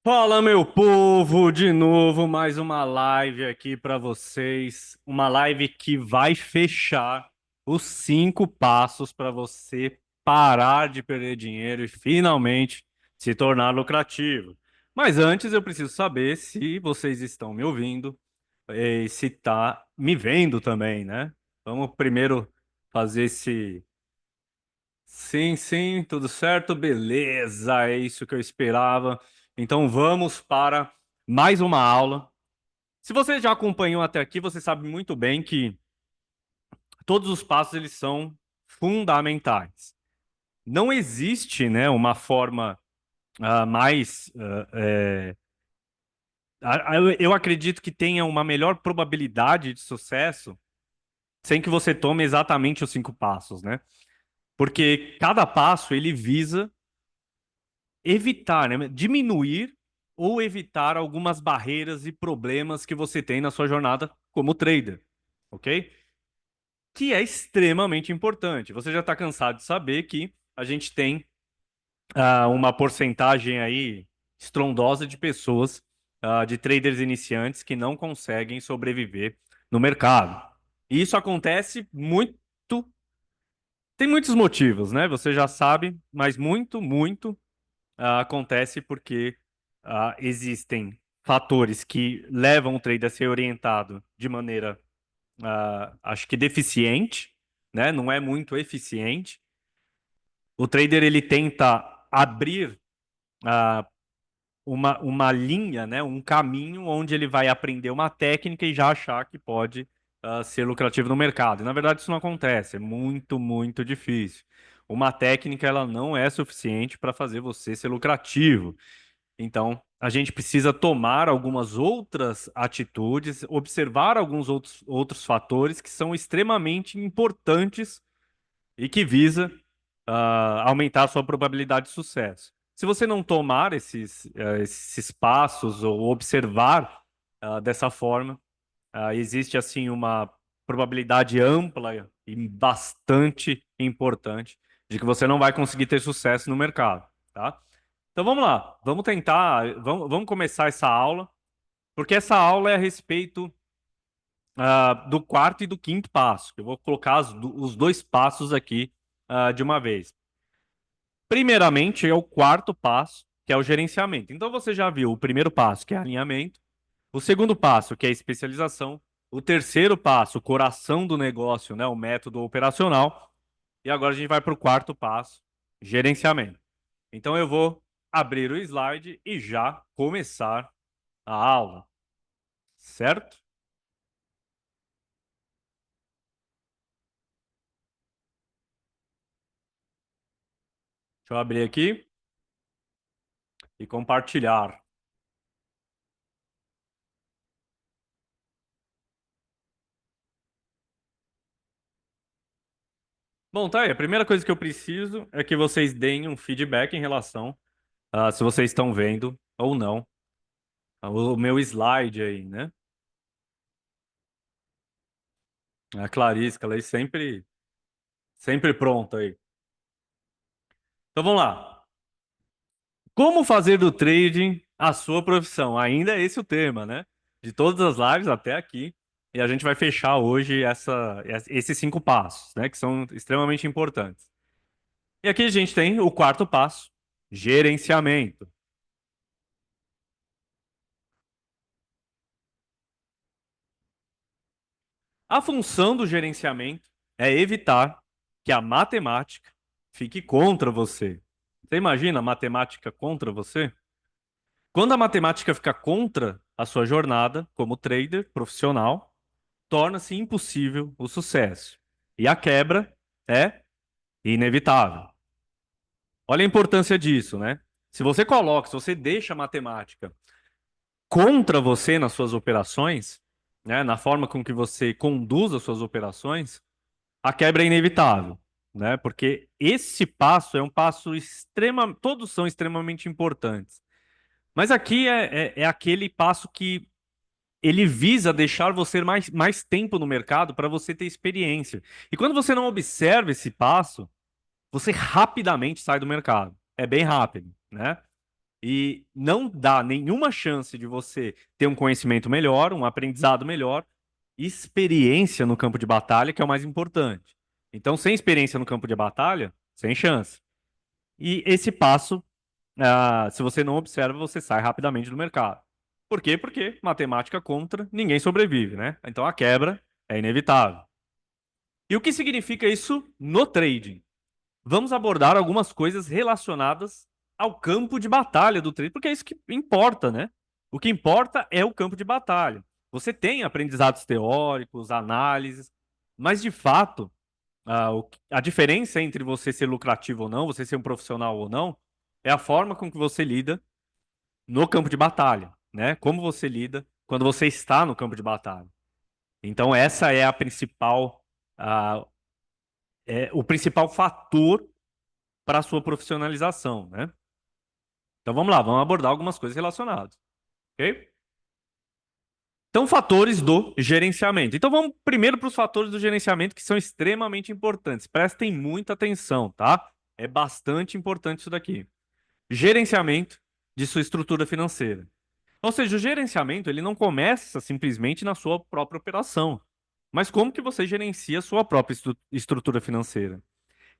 Fala, meu povo, de novo mais uma live aqui para vocês, uma live que vai fechar os 5 passos para você parar de perder dinheiro e finalmente se tornar lucrativo. Mas antes eu preciso saber se vocês estão me ouvindo e se tá me vendo também, né? Vamos primeiro fazer esse. Sim, sim, tudo certo, beleza, é isso que eu esperava. Então vamos para mais uma aula. Se você já acompanhou até aqui, você sabe muito bem que todos os passos eles são fundamentais. Não existe, né, uma forma mais eu acredito que tenha uma melhor probabilidade de sucesso sem que você tome exatamente os 5 passos, né? Porque cada passo ele visa evitar, né? Diminuir ou evitar algumas barreiras e problemas que você tem na sua jornada como trader, ok? Que é extremamente importante. Você já está cansado de saber que a gente tem uma porcentagem aí estrondosa de pessoas, de traders iniciantes que não conseguem sobreviver no mercado. E isso acontece muito. Tem muitos motivos, né? Você já sabe, mas muito acontece porque existem fatores que levam o trader a ser orientado de maneira, acho que deficiente, né? Não é muito eficiente. O trader ele tenta abrir ah, uma linha, né? Um caminho onde ele vai aprender uma técnica e já achar que pode ser lucrativo no mercado. E, na verdade, isso não acontece. É muito difícil. Uma técnica ela não é suficiente para fazer você ser lucrativo. Então, a gente precisa tomar algumas outras atitudes, observar alguns outros fatores que são extremamente importantes e que visa aumentar a sua probabilidade de sucesso. Se você não tomar esses passos ou observar dessa forma, existe assim uma probabilidade ampla e bastante importante de que você não vai conseguir ter sucesso no mercado, tá? Então vamos lá, vamos tentar, vamos começar essa aula, porque essa aula é a respeito do quarto e do quinto passo. Eu vou colocar os 2 passos aqui de uma vez. Primeiramente é o quarto passo, que é o gerenciamento. Então você já viu o primeiro passo, que é alinhamento, o segundo passo, que é especialização, o terceiro passo, o coração do negócio, né, o método operacional, e agora a gente vai para o quarto passo, gerenciamento. Então eu vou abrir o slide e já começar a aula, certo? Deixa eu abrir aqui e compartilhar. Bom, tá aí. A primeira coisa que eu preciso é que vocês deem um feedback em relação a se vocês estão vendo ou não o meu slide aí, né? A Clarice, ela é sempre pronta aí. Então vamos lá. Como fazer do trading a sua profissão? Ainda é esse o tema, né? De todas as lives até aqui. E a gente vai fechar hoje esses 5 passos, né? Que são extremamente importantes. E aqui a gente tem o quarto passo, gerenciamento. A função do gerenciamento é evitar que a matemática fique contra você. Você imagina a matemática contra você? Quando a matemática fica contra a sua jornada como trader profissional, torna-se impossível o sucesso. E a quebra é inevitável. Olha a importância disso, né? Se você deixa a matemática contra você nas suas operações, né, na forma com que você conduz as suas operações, a quebra é inevitável, né? Porque esse passo é um passo todos são extremamente importantes. Mas aqui é aquele passo que ele visa deixar você mais tempo no mercado para você ter experiência. E quando você não observa esse passo, você rapidamente sai do mercado. É bem rápido, né? e não dá nenhuma chance de você ter um conhecimento melhor, um aprendizado melhor, experiência no campo de batalha, que é o mais importante. Então, sem experiência no campo de batalha, sem chance. E esse passo, se você não observa, você sai rapidamente do mercado. Por quê? Porque matemática contra, ninguém sobrevive, né? Então a quebra é inevitável. E o que significa isso no trading? Vamos abordar algumas coisas relacionadas ao campo de batalha do trade, porque é isso que importa, né? O que importa é o campo de batalha. Você tem aprendizados teóricos, análises, mas de fato, a diferença entre você ser lucrativo ou não, você ser um profissional ou não, é a forma com que você lida no campo de batalha, né? Como você lida quando você está no campo de batalha. Então, essa é a principal, ah, o principal fator para a sua profissionalização, né? Então vamos lá, vamos abordar algumas coisas relacionadas, ok? Então, fatores do gerenciamento. Então vamos primeiro para os fatores do gerenciamento que são extremamente importantes. Prestem muita atenção, tá? É bastante importante isso daqui. Gerenciamento de sua estrutura financeira. Ou seja, o gerenciamento ele não começa simplesmente na sua própria operação, mas como que você gerencia a sua própria estrutura financeira.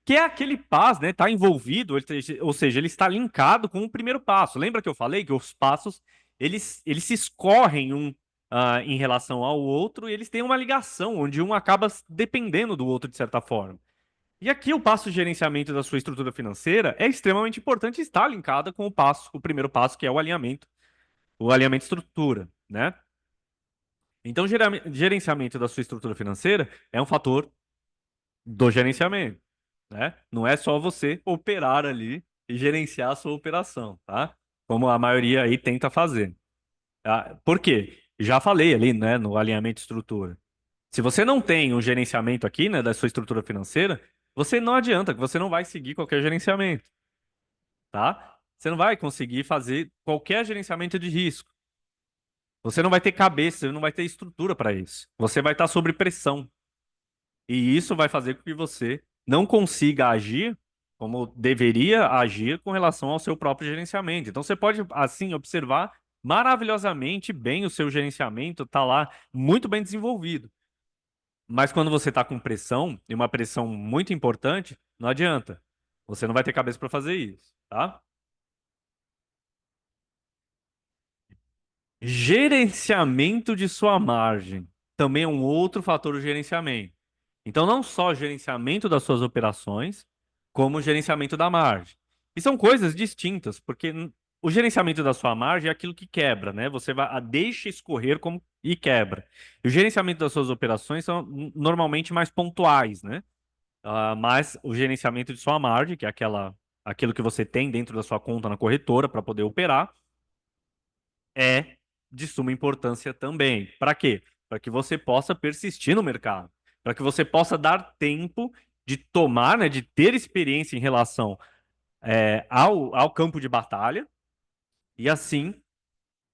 Que é aquele passo, né? Está envolvido, ou seja, ele está linkado com o primeiro passo. Lembra que eu falei que os passos eles se escorrem em relação ao outro e eles têm uma ligação, onde um acaba dependendo do outro de certa forma. E aqui o passo de gerenciamento da sua estrutura financeira é extremamente importante e está linkada com o primeiro passo, que é o alinhamento estrutura, né? Então, gerenciamento da sua estrutura financeira é um fator do gerenciamento, né? Não é só você operar ali e gerenciar a sua operação, tá? Como a maioria aí tenta fazer. Tá? Por quê? Já falei ali, né, no alinhamento de estrutura. Se você não tem um gerenciamento aqui, né, da sua estrutura financeira, você não adianta, que você não vai seguir qualquer gerenciamento, tá? Você não vai conseguir fazer qualquer gerenciamento de risco. Você não vai ter cabeça, você não vai ter estrutura para isso. Você vai estar sob pressão. E isso vai fazer com que você não consiga agir como deveria agir com relação ao seu próprio gerenciamento. Então você pode, assim, observar maravilhosamente bem o seu gerenciamento, está lá muito bem desenvolvido. Mas quando você está com pressão, e uma pressão muito importante, não adianta. Você não vai ter cabeça para fazer isso, tá? Gerenciamento de sua margem também é um outro fator do gerenciamento. Então, não só o gerenciamento das suas operações, como o gerenciamento da margem. E são coisas distintas, porque o gerenciamento da sua margem é aquilo que quebra, né? Você vai, deixa escorrer como, e quebra. E o gerenciamento das suas operações são normalmente mais pontuais, né? Mas o gerenciamento de sua margem, que é aquilo que você tem dentro da sua conta na corretora para poder operar, é de suma importância também. Para quê? Para que você possa persistir no mercado, para que você possa dar tempo de tomar, né, de ter experiência em relação ao campo de batalha e assim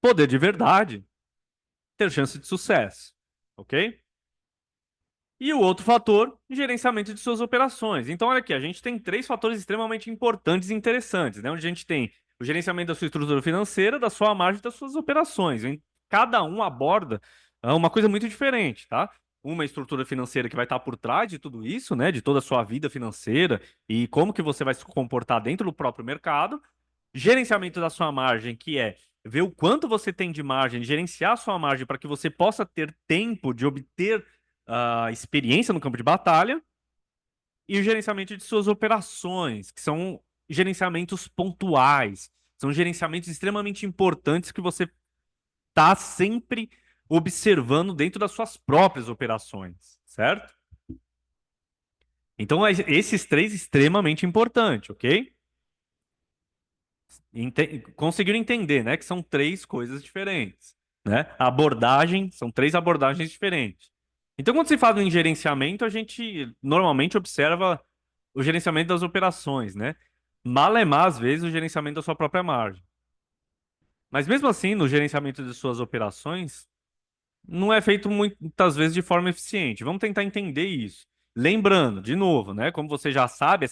poder de verdade ter chance de sucesso, ok? E o outro fator, gerenciamento de suas operações. Então, olha aqui, a gente tem três fatores extremamente importantes e interessantes, né? Onde a gente tem o gerenciamento da sua estrutura financeira, da sua margem e das suas operações. Cada um aborda uma coisa muito diferente, tá? Uma estrutura financeira que vai estar por trás de tudo isso, né? De toda a sua vida financeira e como que você vai se comportar dentro do próprio mercado. Gerenciamento da sua margem, que é ver o quanto você tem de margem, gerenciar a sua margem para que você possa ter tempo de obter experiência no campo de batalha e o gerenciamento de suas operações, que são gerenciamentos pontuais, são gerenciamentos extremamente importantes que você está sempre observando dentro das suas próprias operações, certo? Então, esses três extremamente importantes, ok? Conseguiram entender, né? Que são três coisas diferentes, né? A abordagem, são três abordagens diferentes. Então, quando se fala em gerenciamento, a gente normalmente observa o gerenciamento das operações, né? Malemar, às vezes, o gerenciamento da sua própria margem. Mas mesmo assim, no gerenciamento de suas operações, não é feito muitas vezes de forma eficiente. Vamos tentar entender isso. Lembrando, de novo, né? Como você já sabe,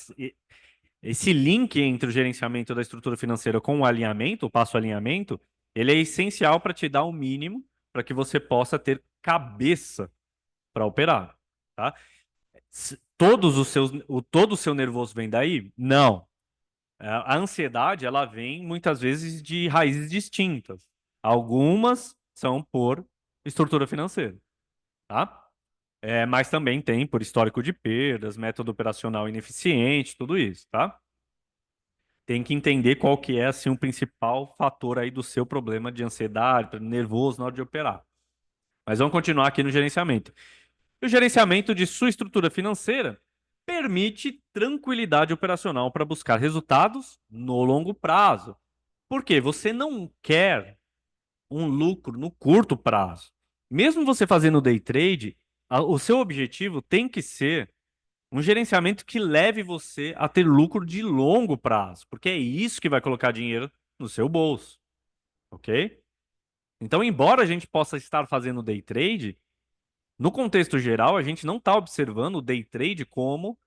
Esse link entre o gerenciamento da estrutura financeira com o alinhamento, o passo alinhamento, ele é essencial para te dar o mínimo para que você possa ter cabeça para operar, tá? Todo o seu nervoso vem daí? Não. A ansiedade, ela vem muitas vezes de raízes distintas. Algumas são por estrutura financeira, tá? Mas também tem por histórico de perdas, método operacional ineficiente, tudo isso, tá? Tem que entender qual que é assim o principal fator aí do seu problema de ansiedade, nervoso na hora de operar. Mas vamos continuar aqui no gerenciamento. O gerenciamento de sua estrutura financeira permite tranquilidade operacional para buscar resultados no longo prazo. Por quê? Você não quer um lucro no curto prazo. Mesmo você fazendo day trade, o seu objetivo tem que ser um gerenciamento que leve você a ter lucro de longo prazo, porque é isso que vai colocar dinheiro no seu bolso, ok? Então, embora a gente possa estar fazendo day trade, no contexto geral, a gente não está observando o day trade como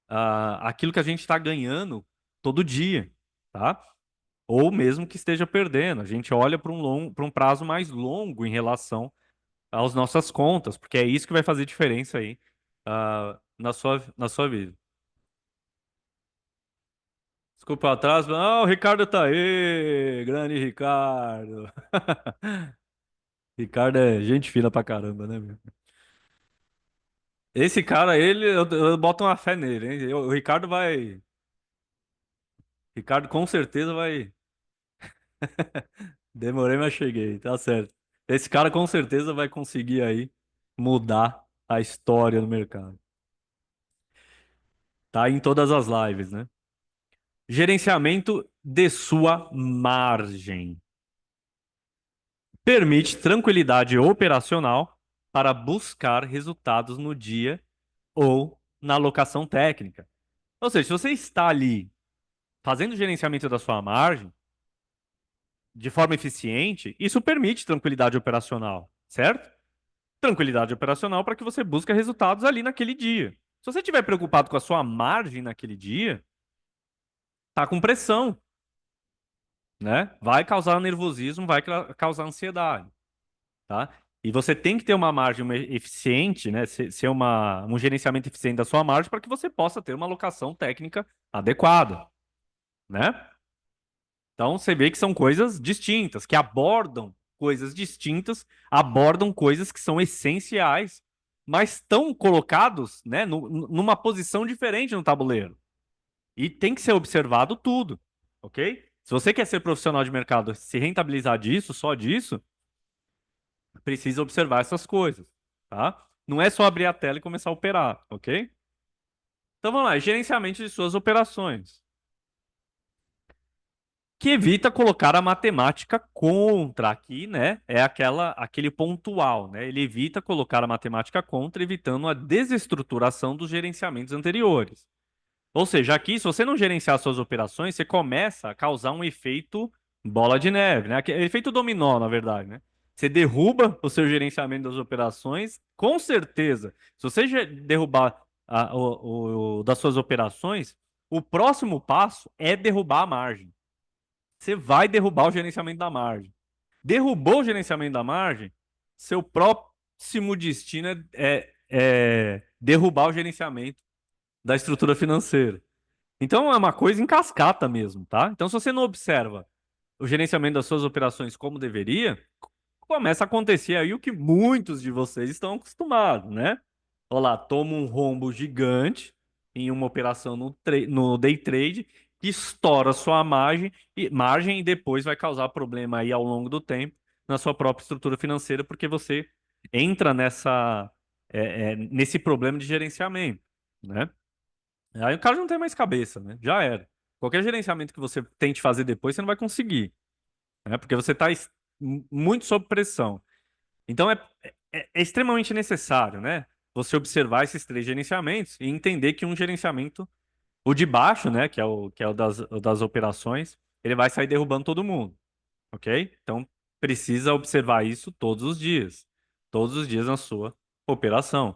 aquilo que a gente está ganhando todo dia, tá? Ou mesmo que esteja perdendo. A gente olha para um prazo mais longo em relação às nossas contas, porque é isso que vai fazer diferença aí, na sua vida. Desculpa o atraso. Ah, o Ricardo tá aí. Grande Ricardo. Ricardo é gente fina pra caramba, né, meu? Esse cara, eu boto uma fé nele, hein? O Ricardo vai. Ricardo com certeza vai. Demorei, mas cheguei, tá certo. Esse cara com certeza vai conseguir aí mudar a história do mercado. Tá em todas as lives, né? Gerenciamento de sua margem. Permite tranquilidade operacional para buscar resultados no dia ou na alocação técnica. Ou seja, se você está ali fazendo o gerenciamento da sua margem de forma eficiente, isso permite tranquilidade operacional, certo? Tranquilidade operacional para que você busque resultados ali naquele dia. Se você estiver preocupado com a sua margem naquele dia, tá com pressão, né? Vai causar nervosismo, vai causar ansiedade, tá? E você tem que ter uma margem eficiente, né? Ser um gerenciamento eficiente da sua margem para que você possa ter uma alocação técnica adequada, né? Então você vê que são coisas distintas, que abordam coisas distintas, abordam coisas que são essenciais, mas estão colocados, né, numa posição diferente no tabuleiro. E tem que ser observado tudo, ok? Se você quer ser profissional de mercado, se rentabilizar disso, só disso, precisa observar essas coisas, tá? Não é só abrir a tela e começar a operar, ok? Então vamos lá, gerenciamento de suas operações. Que evita colocar a matemática contra aqui, né? É aquele pontual, né? Ele evita colocar a matemática contra, evitando a desestruturação dos gerenciamentos anteriores. Ou seja, aqui, se você não gerenciar suas operações, você começa a causar um efeito bola de neve, né? Efeito dominó, na verdade, né? Você derruba o seu gerenciamento das operações, com certeza. Se você derrubar das suas operações, o próximo passo é derrubar a margem. Você vai derrubar o gerenciamento da margem. Derrubou o gerenciamento da margem, seu próximo destino é derrubar o gerenciamento da estrutura financeira. Então é uma coisa em cascata mesmo, tá? Então, se você não observa o gerenciamento das suas operações como deveria, começa a acontecer aí o que muitos de vocês estão acostumados, né? Olha lá, toma um rombo gigante em uma operação no day trade, que estoura sua margem e depois vai causar problema aí ao longo do tempo na sua própria estrutura financeira, porque você entra nesse problema de gerenciamento, né? Aí o cara não tem mais cabeça, né? Já era. Qualquer gerenciamento que você tente fazer depois, você não vai conseguir, né? Porque você está muito sob pressão. Então é extremamente necessário, né? Você observar esses três gerenciamentos e entender que um gerenciamento, o de baixo, né? Que é o das operações, ele vai sair derrubando todo mundo, ok? Então precisa observar isso todos os dias na sua operação.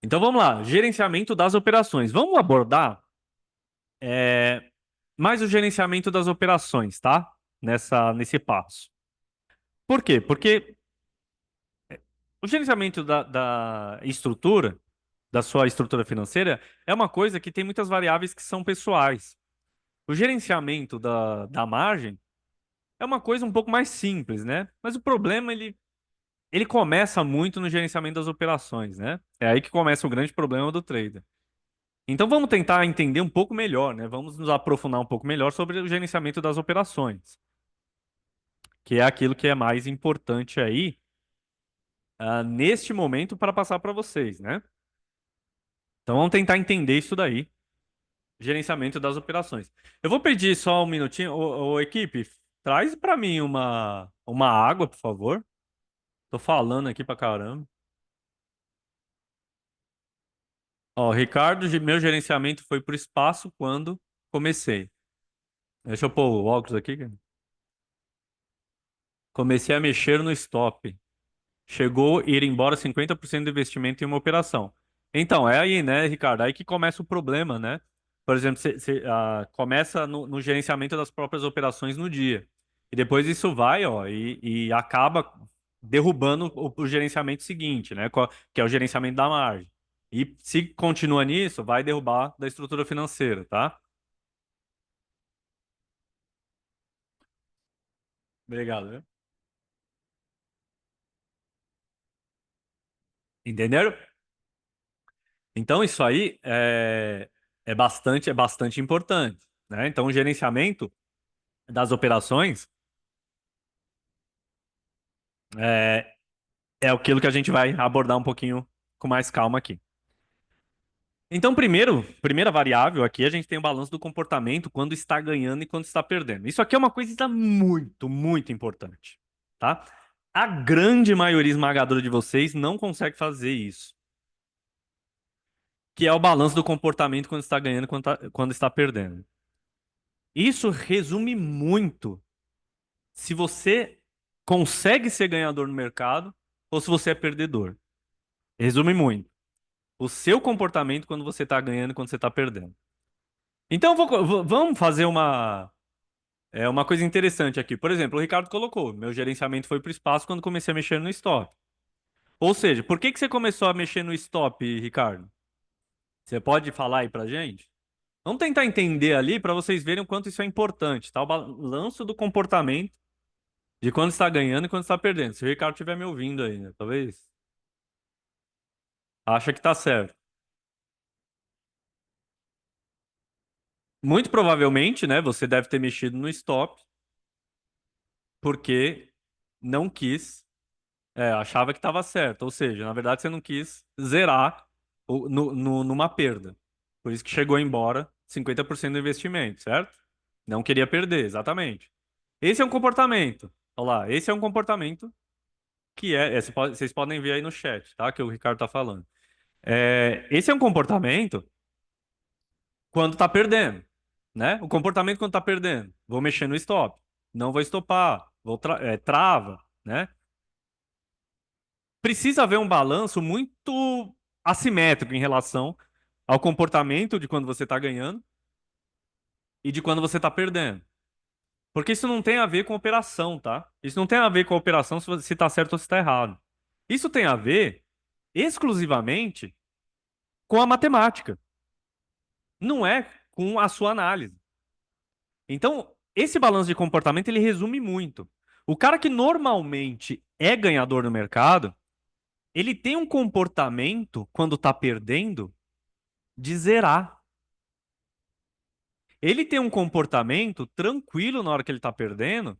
Então vamos lá, gerenciamento das operações. Vamos abordar mais o gerenciamento das operações, tá? Nesse passo. Por quê? Porque o gerenciamento da estrutura, da sua estrutura financeira, é uma coisa que tem muitas variáveis que são pessoais. O gerenciamento da margem é uma coisa um pouco mais simples, né? Mas o problema, ele começa muito no gerenciamento das operações, né? É aí que começa o grande problema do trader. Então vamos tentar entender um pouco melhor, né? Vamos nos aprofundar um pouco melhor sobre o gerenciamento das operações, que é aquilo que é mais importante aí, neste momento para passar para vocês, né? Então vamos tentar entender isso daí, gerenciamento das operações. Eu vou pedir só um minutinho, ô, equipe, traz para mim uma água, por favor. Tô falando aqui pra caramba. Ó, Ricardo, meu gerenciamento foi pro espaço quando comecei. Deixa eu pôr o óculos aqui, cara. Comecei a mexer no stop. Chegou a ir embora 50% do investimento em uma operação. Então, é aí, né, Ricardo? Aí que começa o problema, né? Por exemplo, você começa no gerenciamento das próprias operações no dia. E depois isso vai, ó, e acaba derrubando o gerenciamento seguinte, né? Que é o gerenciamento da margem. E se continua nisso, vai derrubar da estrutura financeira, tá? Obrigado, viu? Entenderam? Então, isso aí é bastante importante, né? Então, o gerenciamento das operações é, é aquilo que a gente vai abordar um pouquinho com mais calma aqui. Então, primeira variável aqui, a gente tem o balanço do comportamento quando está ganhando e quando está perdendo. Isso aqui é uma coisa muito, muito importante, tá? A grande maioria esmagadora de vocês não consegue fazer isso, que é o balanço do comportamento quando está ganhando e quando está perdendo. Isso resume muito se você consegue ser ganhador no mercado ou se você é perdedor. Resume muito. O seu comportamento quando você está ganhando e quando você está perdendo. Então, vamos fazer uma coisa interessante aqui. Por exemplo, o Ricardo colocou: meu gerenciamento foi para o espaço quando comecei a mexer no stop. Ou seja, por que que você começou a mexer no stop, Ricardo? Você pode falar aí pra gente? Vamos tentar entender ali para vocês verem o quanto isso é importante, tá? O balanço do comportamento de quando está ganhando e quando está perdendo. Se o Ricardo estiver me ouvindo aí, né? Talvez acha que tá certo. Muito provavelmente, né? Você deve ter mexido no stop porque não quis, achava que estava certo. Ou seja, na verdade você não quis zerar numa perda. Por isso que chegou embora 50% do investimento, certo? Não queria perder, exatamente. Esse é um comportamento. Olha lá, esse é um comportamento que vocês podem ver aí no chat, tá? Que o Ricardo tá falando. Esse é um comportamento quando tá perdendo, né? O comportamento quando tá perdendo. Vou mexer no stop. Não vou estopar. Trava, né? Precisa haver um balanço muito assimétrico em relação ao comportamento de quando você está ganhando e de quando você está perdendo. Porque isso não tem a ver com operação, tá? Isso não tem a ver com a operação se está certo ou se está errado. Isso tem a ver exclusivamente com a matemática, não é com a sua análise. Então, esse balanço de comportamento ele resume muito. O cara que normalmente é ganhador no mercado, ele tem um comportamento quando está perdendo de zerar. Ele tem um comportamento tranquilo na hora que ele tá perdendo,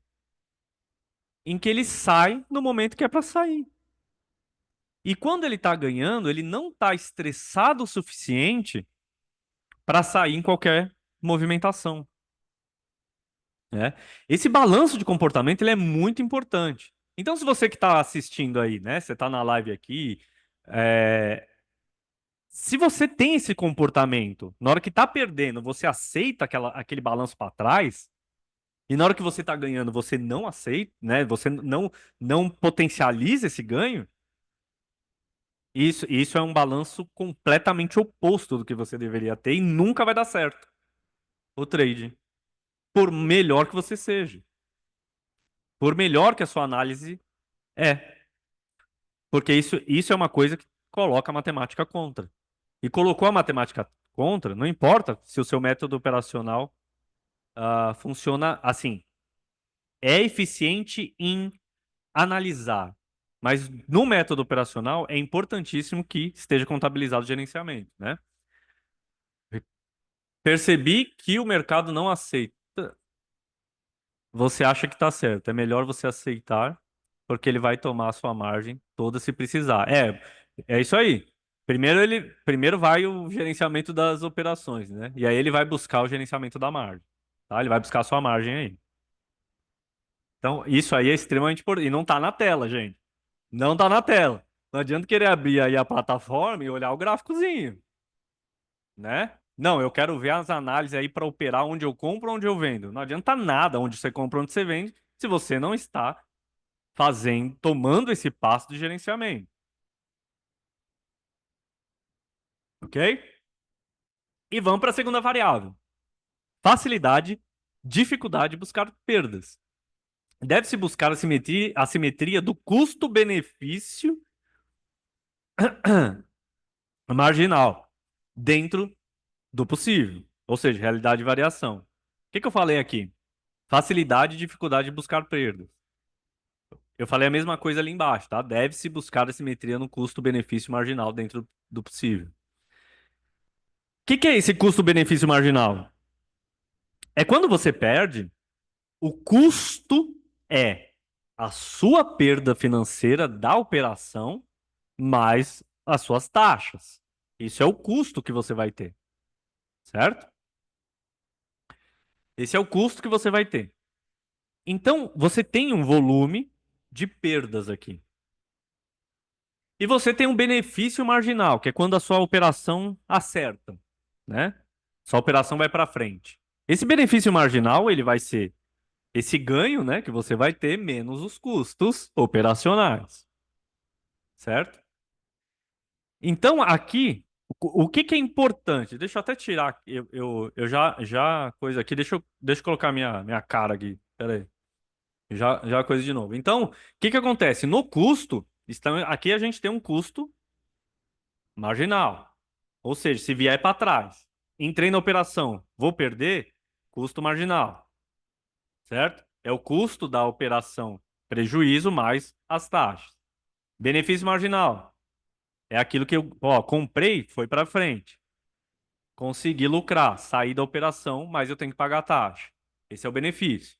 em que ele sai no momento que é pra sair. E quando ele tá ganhando, ele não tá estressado o suficiente para sair em qualquer movimentação, né? Esse balanço de comportamento ele é muito importante. Então, se você que está assistindo aí, né, você está na live aqui, é, se você tem esse comportamento, na hora que tá perdendo, você aceita aquele balanço para trás. E na hora que você tá ganhando, você não aceita, né? Você não potencializa esse ganho. Isso é um balanço completamente oposto do que você deveria ter e nunca vai dar certo o trade. Por melhor que você seja. Por melhor que a sua análise é. Porque isso é uma coisa que coloca a matemática contra. E colocou a matemática contra, não importa se o seu método operacional funciona assim. É eficiente em analisar. Mas no método operacional é importantíssimo que esteja contabilizado o gerenciamento, né? Percebi que o mercado não aceita. Você acha que está certo. É melhor você aceitar, porque ele vai tomar a sua margem toda se precisar. É isso aí. Primeiro vai o gerenciamento das operações, né? E aí ele vai buscar o gerenciamento da margem, tá? Ele vai buscar a sua margem aí. Então, isso aí é extremamente importante. E não tá na tela, gente. Não tá na tela. Não adianta querer abrir aí a plataforma e olhar o gráficozinho, né? Não, eu quero ver as análises aí para operar onde eu compro, onde eu vendo. Não adianta nada onde você compra, onde você vende, se você não está fazendo, tomando esse passo de gerenciamento, ok? E vamos para a segunda variável. Facilidade, dificuldade de buscar perdas. Deve-se buscar a simetria do custo-benefício marginal dentro do possível, ou seja, realidade e variação. O que eu falei aqui? Facilidade e dificuldade de buscar perdas. Eu falei a mesma coisa ali embaixo, tá? Deve-se buscar a simetria no custo-benefício marginal dentro do possível. O que é esse custo-benefício marginal? É quando você perde, o custo é a sua perda financeira da operação mais as suas taxas. Isso é o custo que você vai ter, certo? Esse é o custo que você vai ter. Então, você tem um volume de perdas aqui. E você tem um benefício marginal, que é quando a sua operação acerta, né? Sua operação vai para frente. Esse benefício marginal, ele vai ser esse ganho, né, que você vai ter menos os custos operacionais, certo? Então, aqui, o que que é importante? Deixa eu até tirar, eu já coisa aqui, deixa eu colocar minha cara aqui, peraí, já coisa de novo. Então, o que que acontece? No custo, aqui a gente tem um custo marginal, ou seja, se vier para trás, entrei na operação, vou perder, custo marginal, certo? É o custo da operação, prejuízo mais as taxas. Benefício marginal. É aquilo que eu, ó, comprei, foi para frente. Consegui lucrar, saí da operação, mas eu tenho que pagar a taxa. Esse é o benefício.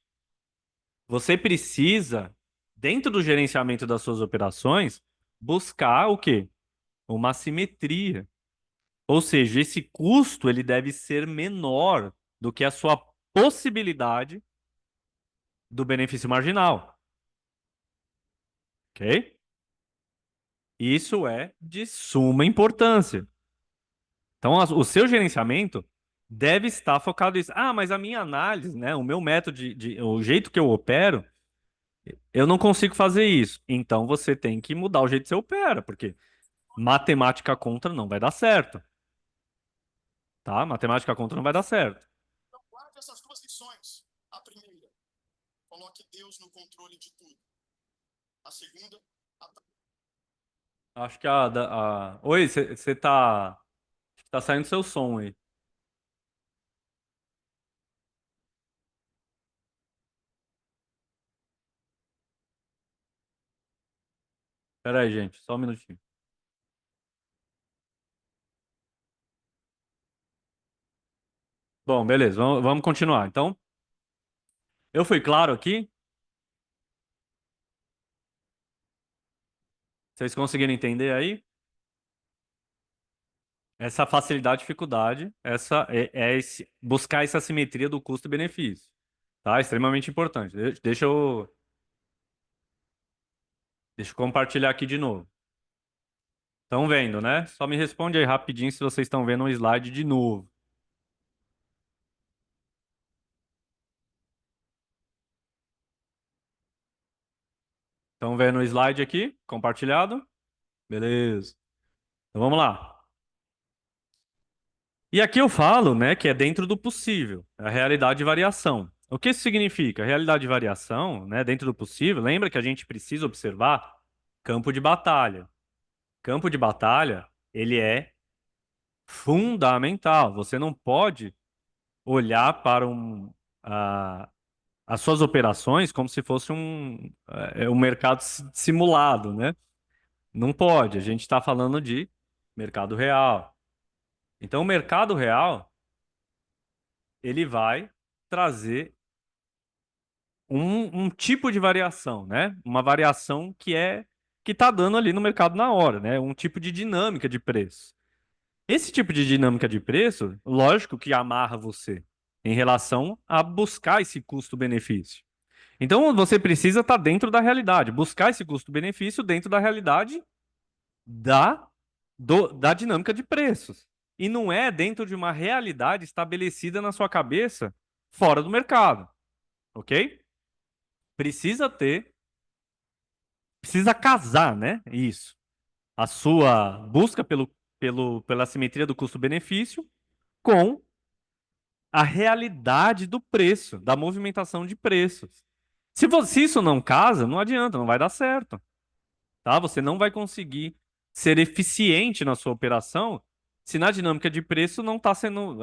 Você precisa, dentro do gerenciamento das suas operações, buscar o quê? Uma simetria. Ou seja, esse custo ele deve ser menor do que a sua possibilidade do benefício marginal, ok? Isso é de suma importância. Então, o seu gerenciamento deve estar focado nisso. Ah, mas a minha análise, né, o meu método o jeito que eu opero, eu não consigo fazer isso. Então, você tem que mudar o jeito que você opera, porque matemática contra não vai dar certo, tá? Matemática contra não vai dar certo. Então, guarde essas duas lições. A primeira, coloque Deus no controle de tudo. A segunda, a... Acho que Oi, você tá saindo seu som aí. Pera aí, gente, só um minutinho. Bom, beleza, vamos continuar. Então, eu fui claro aqui? Vocês conseguiram entender aí? Essa facilidade, dificuldade, buscar essa simetria do custo-benefício, tá? Extremamente importante. Deixa eu compartilhar aqui de novo. Estão vendo, né? Só me responde aí rapidinho se vocês estão vendo o slide de novo. Estão vendo o slide aqui, compartilhado? Beleza. Então vamos lá. E aqui eu falo, né, que é dentro do possível, a realidade de variação. O que isso significa? A realidade de variação, né, dentro do possível, lembra que a gente precisa observar campo de batalha. Campo de batalha, ele é fundamental. Você não pode olhar para as suas operações como se fosse um mercado simulado, né? Não pode. A gente está falando de mercado real. Então, o mercado real, ele vai trazer um tipo de variação, né? Uma variação que está dando ali no mercado na hora, né? Um tipo de dinâmica de preço. Esse tipo de dinâmica de preço, lógico que amarra você em relação a buscar esse custo-benefício. Então você precisa estar dentro da realidade, buscar esse custo-benefício dentro da realidade da, da dinâmica de preços. E não é dentro de uma realidade estabelecida na sua cabeça fora do mercado, ok? Precisa ter, precisa casar, né? Isso. A sua busca pela simetria do custo-benefício com a realidade do preço, da movimentação de preços. Se isso não casa, não adianta, não vai dar certo, tá? Você não vai conseguir ser eficiente na sua operação se na dinâmica de preço não está sendo.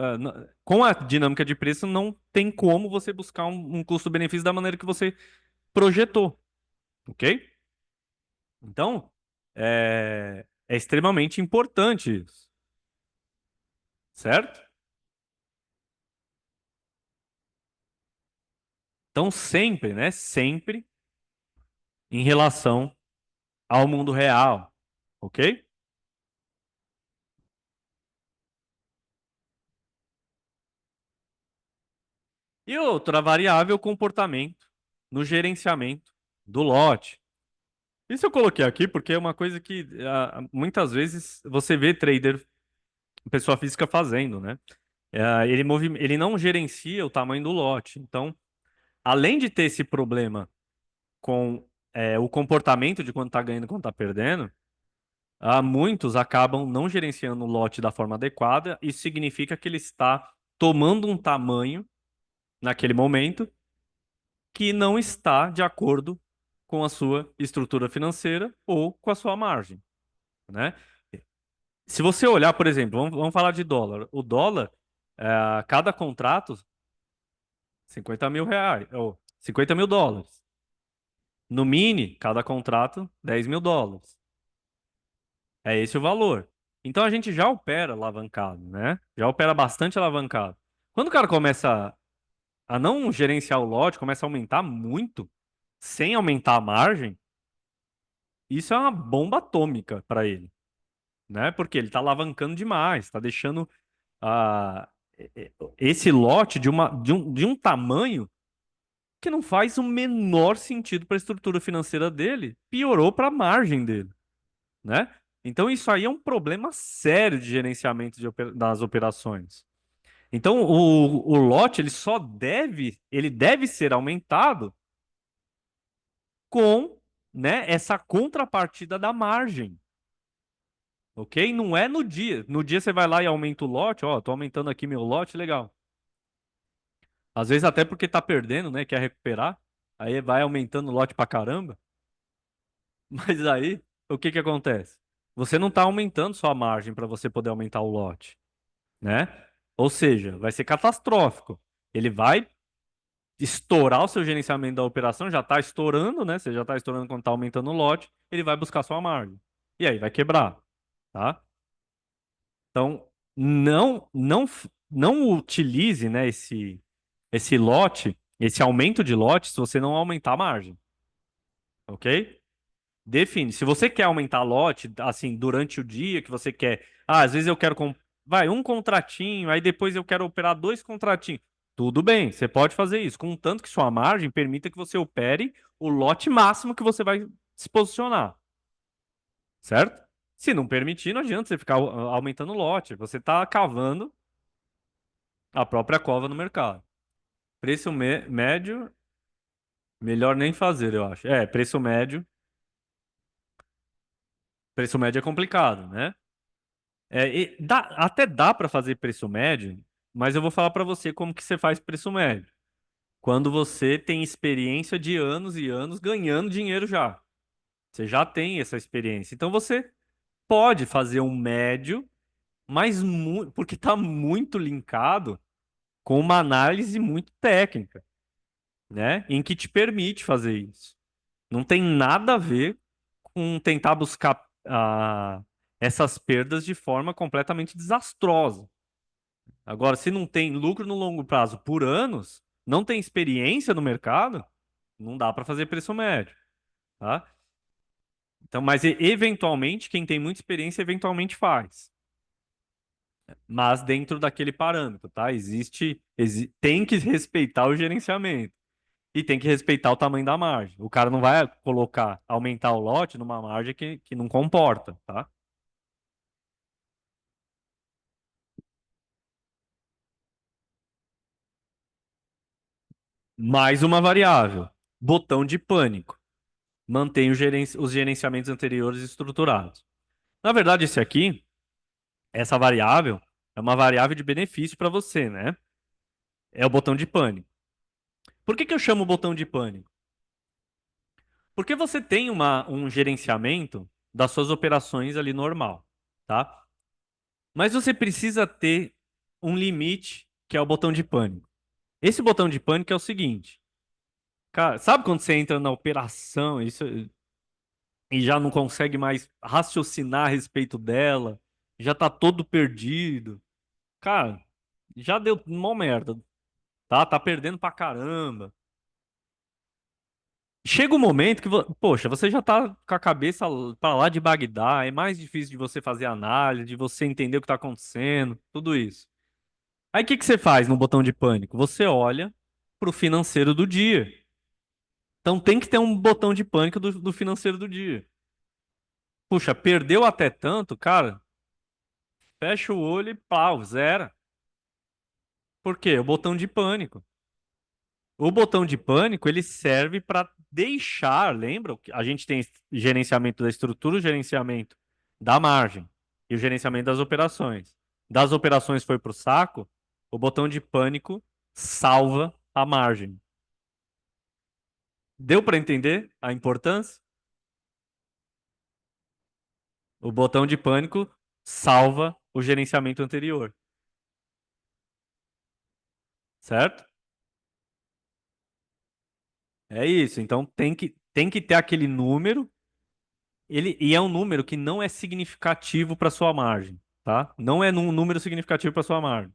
Com a dinâmica de preço, não tem como você buscar um custo-benefício da maneira que você projetou, ok? Então, é extremamente importante isso, certo? Então, sempre, né? Sempre em relação ao mundo real, ok? E outra variável, comportamento no gerenciamento do lote. Isso eu coloquei aqui porque é uma coisa que muitas vezes você vê trader, pessoa física fazendo, né? Ele não gerencia o tamanho do lote. Então, além de ter esse problema com o comportamento de quando está ganhando e quando está perdendo, muitos acabam não gerenciando o lote da forma adequada. Isso significa que ele está tomando um tamanho naquele momento que não está de acordo com a sua estrutura financeira ou com a sua margem, né? Se você olhar, por exemplo, vamos falar de dólar. O dólar, cada contrato, 50 mil reais, ou 50 mil dólares. No mini, cada contrato, 10 mil dólares. É esse o valor. Então a gente já opera alavancado, né? Já opera bastante alavancado. Quando o cara começa a não gerenciar o lote, começa a aumentar muito, sem aumentar a margem, isso é uma bomba atômica para ele, né? Porque ele está alavancando demais, está deixando ah, esse lote de um tamanho que não faz o menor sentido para a estrutura financeira dele, piorou para a margem dele, né? Então isso aí é um problema sério de gerenciamento das operações. Então o lote ele deve ser aumentado com, né, essa contrapartida da margem. Ok? Não é no dia. No dia você vai lá e aumenta o lote, ó, tô aumentando aqui meu lote, legal. Às vezes até porque tá perdendo, né? Quer recuperar. Aí vai aumentando o lote pra caramba. Mas aí, o que que acontece? Você não tá aumentando sua margem para você poder aumentar o lote, né? Ou seja, vai ser catastrófico. Ele vai estourar o seu gerenciamento da operação, já tá estourando, né? Você já tá estourando quando tá aumentando o lote, ele vai buscar sua margem. E aí vai quebrar, tá? Então, não utilize, né, esse lote, esse aumento de lote, se você não aumentar a margem, ok? Define. Se você quer aumentar lote, assim, durante o dia que você quer, às vezes eu quero, vai, um contratinho, aí depois eu quero operar dois contratinhos. Tudo bem, você pode fazer isso, contanto que sua margem permita que você opere o lote máximo que você vai se posicionar, certo? Se não permitir, não adianta você ficar aumentando o lote. Você está cavando a própria cova no mercado. Preço médio, melhor nem fazer, eu acho. Preço médio é complicado, né? Até dá para fazer preço médio, mas eu vou falar para você como que você faz preço médio. Quando você tem experiência de anos e anos ganhando dinheiro já. Você já tem essa experiência. Então você pode fazer um médio, mas porque está muito linkado com uma análise muito técnica, né? Em que te permite fazer isso. Não tem nada a ver com tentar buscar essas perdas de forma completamente desastrosa. Agora, se não tem lucro no longo prazo por anos, não tem experiência no mercado, não dá para fazer preço médio, tá? Então, mas eventualmente, quem tem muita experiência eventualmente faz, mas dentro daquele parâmetro, tá? Tem que respeitar o gerenciamento e tem que respeitar o tamanho da margem. O cara não vai aumentar o lote numa margem que não comporta, tá? Mais uma variável, botão de pânico. Mantém os gerenciamentos anteriores estruturados. Na verdade, essa variável, é uma variável de benefício para você, né? É o botão de pânico. Por que que eu chamo o botão de pânico? Porque você tem um gerenciamento das suas operações ali normal, tá? Mas você precisa ter um limite, que é o botão de pânico. Esse botão de pânico é o seguinte, cara, sabe quando você entra na operação e já não consegue mais raciocinar a respeito dela, já tá todo perdido? Cara, já deu mó merda, tá? Tá perdendo pra caramba. Chega um momento que, poxa, você já tá com a cabeça pra lá de Bagdá, é mais difícil de você fazer análise, de você entender o que tá acontecendo, tudo isso. Aí o que que você faz no botão de pânico? Você olha pro financeiro do dia. Então tem que ter um botão de pânico do financeiro do dia. Puxa, perdeu até tanto, cara, fecha o olho e pau, zera. Por quê? O botão de pânico. O botão de pânico, ele serve para deixar, lembra? A gente tem gerenciamento da estrutura, o gerenciamento da margem e o gerenciamento das operações. Das operações foi para o saco, o botão de pânico salva a margem. Deu para entender a importância? O botão de pânico salva o gerenciamento anterior, certo? É isso. Então tem que ter aquele número. E é um número que não é significativo para sua margem, tá? Não é um número significativo para sua margem.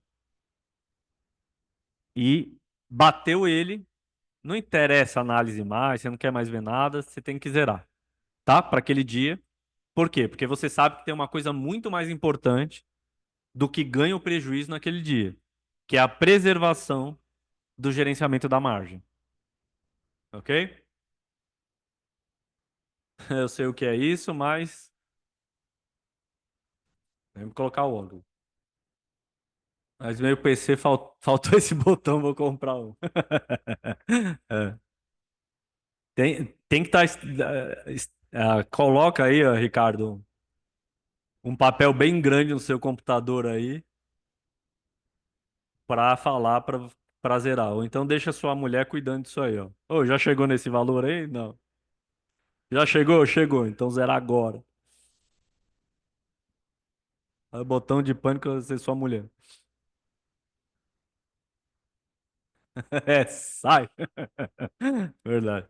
E bateu ele, não interessa a análise mais, você não quer mais ver nada, você tem que zerar, tá? Para aquele dia. Por quê? Porque você sabe que tem uma coisa muito mais importante do que ganho ou prejuízo naquele dia, que é a preservação do gerenciamento da margem, ok? Eu sei o que é isso, mas vamos colocar o ângulo. Mas meu PC faltou esse botão, vou comprar um. É. Tem que estar. Coloca aí, ó, Ricardo, um papel bem grande no seu computador aí para falar para zerar. Ou então deixa sua mulher cuidando disso aí, ó. Ô, já chegou nesse valor aí? Não. Já chegou? Chegou. Então zerar agora. Aí, botão de pânico vai ser sua mulher. É, sai. Verdade.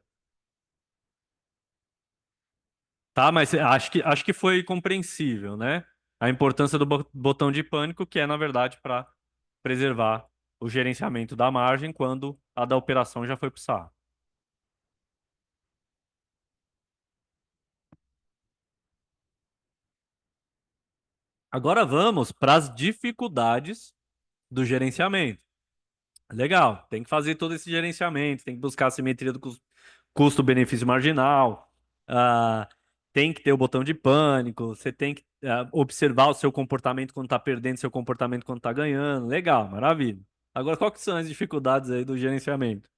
Tá, mas acho que foi compreensível, né? A importância do botão de pânico, que é, na verdade, para preservar o gerenciamento da margem quando a da operação já foi para o SAR. Agora vamos para as dificuldades do gerenciamento. Legal, tem que fazer todo esse gerenciamento, tem que buscar a simetria do custo-benefício marginal, ah, tem que ter o botão de pânico, você tem que observar o seu comportamento quando está perdendo, seu comportamento quando está ganhando. Legal, maravilha. Agora, quais que são as dificuldades aí do gerenciamento?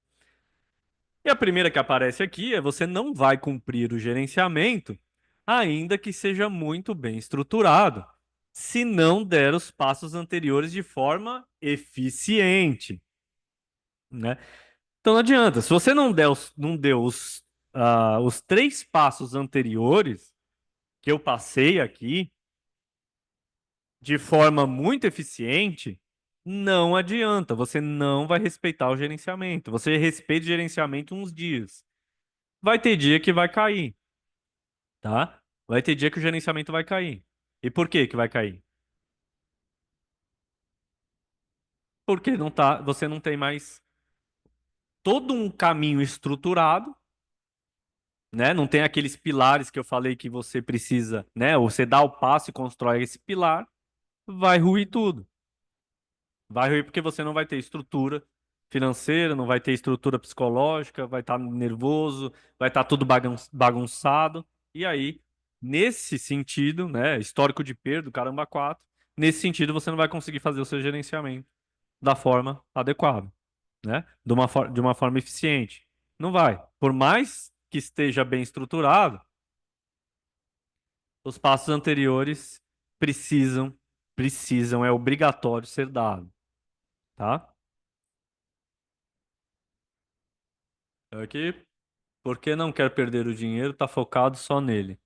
E a primeira que aparece aqui é você não vai cumprir o gerenciamento, ainda que seja muito bem estruturado. se não der os passos anteriores de forma eficiente, né? Então não adianta. Se você não deu os três passos anteriores que eu passei aqui de forma muito eficiente, não adianta. Você não vai respeitar o gerenciamento. Você respeita o gerenciamento uns dias. Vai ter dia que vai cair, tá? Vai ter dia que o gerenciamento vai cair. E por que que vai cair? Porque não tá, você não tem mais todo um caminho estruturado, né? Não tem aqueles pilares que eu falei que você precisa, né? Você dá o passo e constrói esse pilar, vai ruir tudo. Vai ruir porque você não vai ter estrutura financeira, não vai ter estrutura psicológica, vai estar nervoso, vai estar tudo bagunçado. E aí, nesse sentido, né? Histórico de perda, caramba, quatro. Nesse sentido, você não vai conseguir fazer o seu gerenciamento da forma adequada, né? De uma forma eficiente. Não vai. Por mais que esteja bem estruturado, os passos anteriores precisam, é obrigatório ser dado, tá? Aqui, porque não quer perder o dinheiro, tá focado só nele.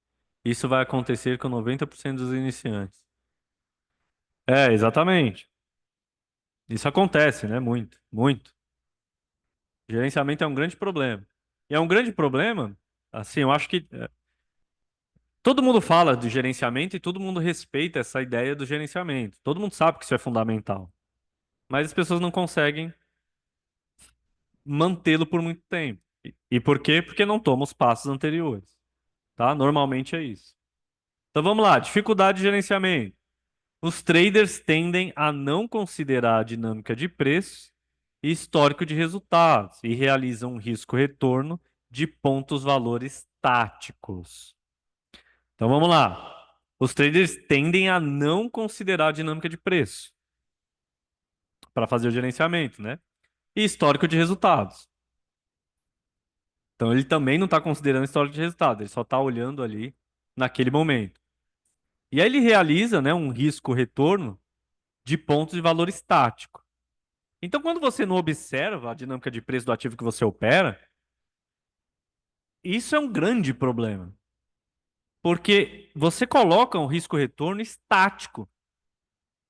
Isso vai acontecer com 90% dos iniciantes. É, exatamente. Isso acontece, né? Muito, muito. Gerenciamento é um grande problema. E é um grande problema, assim, eu acho que todo mundo fala de gerenciamento e todo mundo respeita essa ideia do gerenciamento. Todo mundo sabe que isso é fundamental. Mas as pessoas não conseguem mantê-lo por muito tempo. E por quê? Porque não tomam os passos anteriores, tá? Normalmente é isso. Então vamos lá, dificuldade de gerenciamento. Os traders tendem a não considerar a dinâmica de preço e histórico de resultados e realizam um risco-retorno de pontos valores táticos. Então vamos lá. Os traders tendem a não considerar a dinâmica de preço para fazer o gerenciamento, né? E histórico de resultados. Então ele também não está considerando histórico de resultados, ele só está olhando ali naquele momento. E aí ele realiza, né, um risco-retorno de pontos de valor estático. Então, quando você não observa a dinâmica de preço do ativo que você opera, isso é um grande problema, porque você coloca um risco-retorno estático.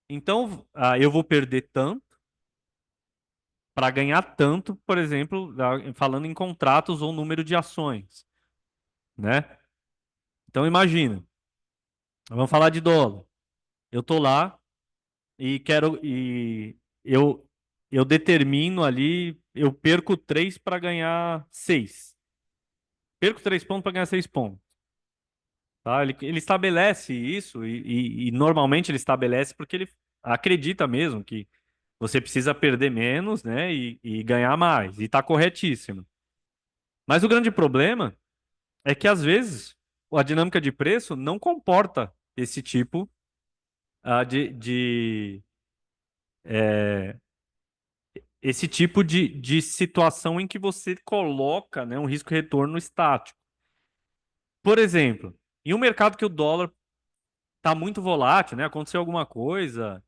Então, eu vou perder tanto para ganhar tanto, por exemplo, falando em contratos ou número de ações, né? Então, imagina, vamos falar de dólar. Eu tô lá e eu determino ali, eu perco 3 para ganhar 6. Perco 3 pontos para ganhar 6 pontos. Tá? Ele estabelece isso e normalmente ele estabelece porque ele acredita mesmo que você precisa perder menos, né, e ganhar mais. E está corretíssimo. Mas o grande problema é que às vezes a dinâmica de preço não comporta esse tipo de esse tipo de situação em que você coloca, né, um risco-retorno estático. Por exemplo, em um mercado que o dólar está muito volátil, né, aconteceu alguma coisa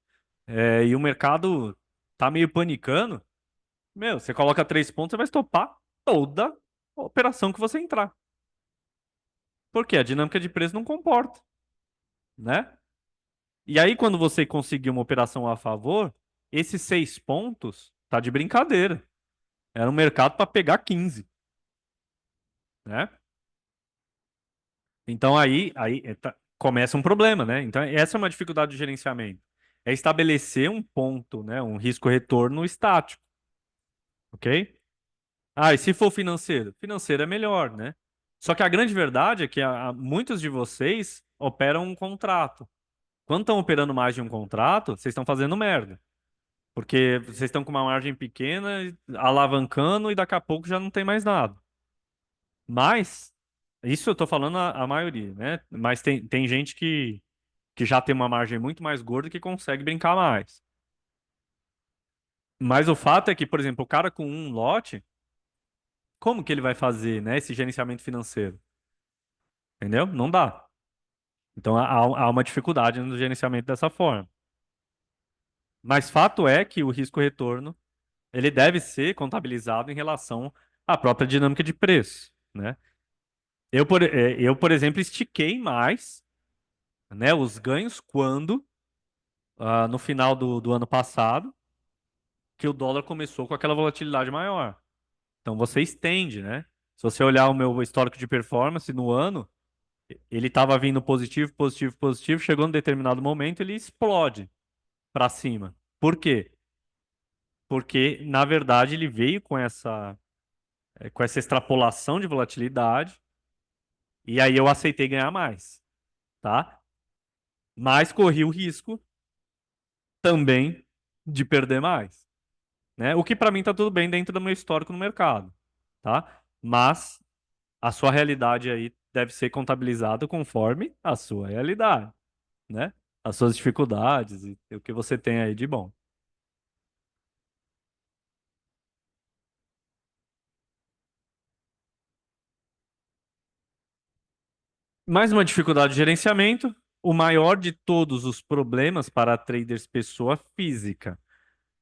e o mercado tá meio panicando, meu, você coloca 3 pontos, você vai estopar toda a operação que você entrar. Porque a dinâmica de preço não comporta, né? E aí, quando você conseguir uma operação a favor, esses 6 pontos tá de brincadeira. Era um mercado para pegar 15, né? Então aí começa um problema, né? Então essa é uma dificuldade de gerenciamento. É estabelecer um ponto, né? Um risco-retorno estático, ok? Ah, e se for financeiro? Financeiro é melhor, né? Só que a grande verdade é que muitos de vocês operam um contrato. Quando estão operando mais de um contrato, vocês estão fazendo merda. Porque vocês estão com uma margem pequena, alavancando e daqui a pouco já não tem mais nada. Mas, isso eu estou falando a maioria, né? Mas tem gente que já tem uma margem muito mais gorda que consegue brincar mais. Mas o fato é que, por exemplo, o cara com um lote, como que ele vai fazer, né, esse gerenciamento financeiro? Entendeu? Não dá. Então há uma dificuldade no gerenciamento dessa forma. Mas fato é que o risco-retorno ele deve ser contabilizado em relação à própria dinâmica de preço, né? Por exemplo, estiquei mais, né, os ganhos quando, no final do ano passado, que o dólar começou com aquela volatilidade maior. Então você estende, né? Se você olhar o meu histórico de performance no ano, ele estava vindo positivo, positivo, positivo, chegou num determinado momento, ele explode para cima. Por quê? Porque, na verdade, ele veio com essa extrapolação de volatilidade, e aí eu aceitei ganhar mais, tá? Mas corri o risco também de perder mais, né? O que para mim tá tudo bem dentro do meu histórico no mercado, tá? Mas a sua realidade aí deve ser contabilizada conforme a sua realidade, né? As suas dificuldades e o que você tem aí de bom. Mais uma dificuldade de gerenciamento, o maior de todos os problemas para traders pessoa física.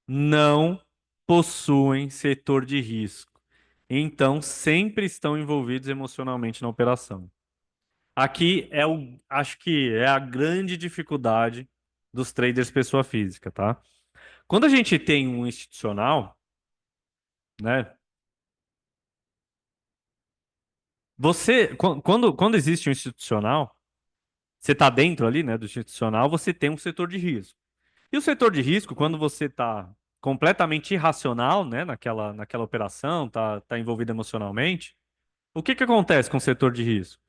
Não possuem setor de risco. Então, sempre estão envolvidos emocionalmente na operação. Aqui acho que é a grande dificuldade dos traders pessoa física, tá? Quando a gente tem um institucional, né? Quando existe um institucional, você está dentro ali, né, do institucional, você tem um setor de risco. E o setor de risco, quando você está completamente irracional, né, naquela operação, tá envolvido emocionalmente, o que que acontece com o setor de risco?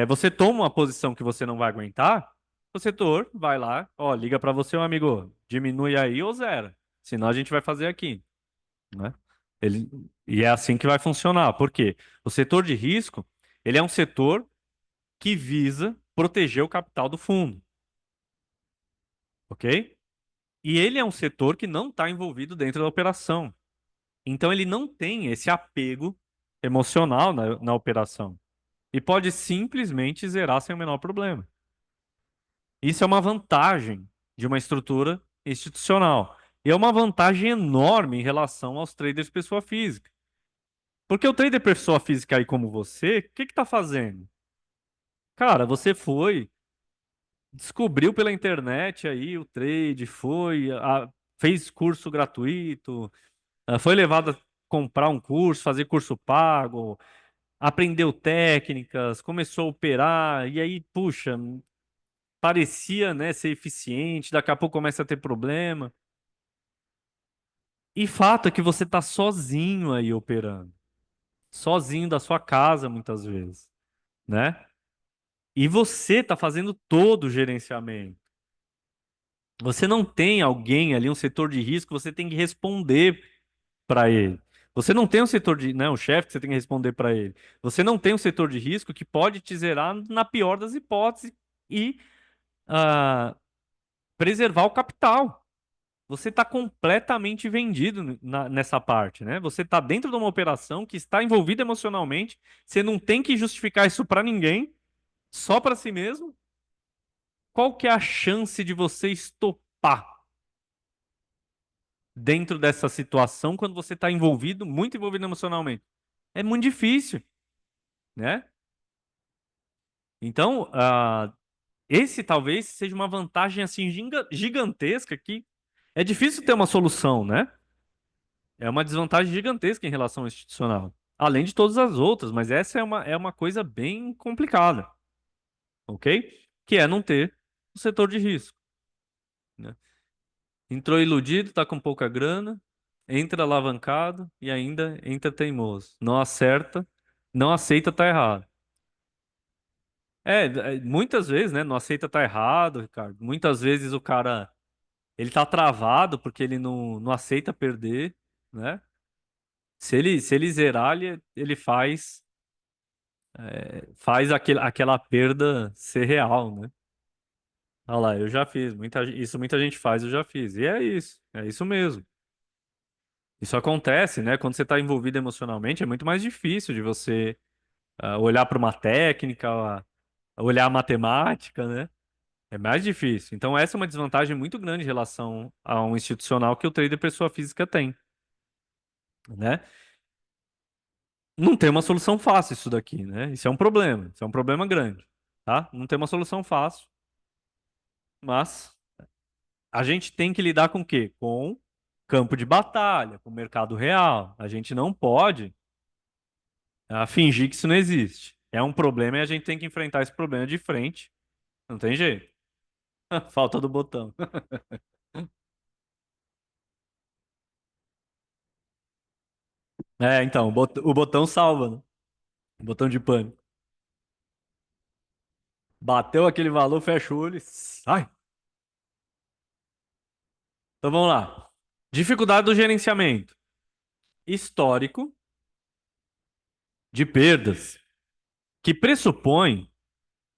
Você toma uma posição que você não vai aguentar, o setor vai lá, ó, liga para você, um amigo, diminui aí ou zero, senão a gente vai fazer aqui, né? Ele, e é assim que vai funcionar. Por quê? O setor de risco, ele é um setor que visa proteger o capital do fundo, ok? E ele é um setor que não está envolvido dentro da operação. Então ele não tem esse apego emocional na operação. E pode simplesmente zerar sem o menor problema. Isso é uma vantagem de uma estrutura institucional. E é uma vantagem enorme em relação aos traders pessoa física. Porque o trader pessoa física aí como você, o que que tá fazendo? Cara, você foi, descobriu pela internet aí o trade, fez curso gratuito, foi levado a comprar um curso, fazer curso pago, aprendeu técnicas, começou a operar, e aí, puxa, parecia, né, ser eficiente, daqui a pouco começa a ter problema. E fato é que você tá sozinho aí operando, sozinho da sua casa muitas vezes, né? E você tá fazendo todo o gerenciamento. Você não tem alguém ali, um setor de risco, você tem que responder para ele. Você não tem um setor de, né, um chefe que você tem que responder para ele. Você não tem um setor de risco que pode te zerar na pior das hipóteses e ah, preservar o capital. Você está completamente vendido nessa parte, né? Você está dentro de uma operação que está envolvida emocionalmente. Você não tem que justificar isso para ninguém, só para si mesmo. Qual que é a chance de você estopar dentro dessa situação quando você está envolvido, muito envolvido emocionalmente? É muito difícil, né? Então, esse talvez seja uma vantagem assim gigantesca que é difícil ter uma solução, né? É uma desvantagem gigantesca em relação ao institucional. Além de todas as outras, mas essa é uma coisa bem complicada, ok? Que é não ter o setor de risco, né? Entrou iludido, tá com pouca grana, entra alavancado e ainda entra teimoso. Não acerta, não aceita, tá errado. Muitas vezes, né? Não aceita, tá errado, Ricardo. Muitas vezes o cara, ele tá travado porque ele não aceita perder, né? Se ele zerar, ele faz aquela perda ser real, né? Olha lá, eu já fiz. Isso muita gente faz, eu já fiz. E é isso mesmo. Isso acontece, né? Quando você está envolvido emocionalmente, é muito mais difícil de você olhar para uma técnica, olhar a matemática, né? É mais difícil. Então, essa é uma desvantagem muito grande em relação a um institucional que o trader pessoa física tem, né? Não tem uma solução fácil isso daqui, né? Isso é um problema grande, tá? Não tem uma solução fácil, mas a gente tem que lidar com o quê? Com campo de batalha, com o mercado real. A gente não pode fingir que isso não existe. É um problema e a gente tem que enfrentar esse problema de frente. Não tem jeito. Falta do botão. É, então, o botão salva, né? O botão de pânico. Bateu aquele valor, fecha o olho e sai. Então vamos lá. Dificuldade do gerenciamento. Histórico de perdas, que pressupõe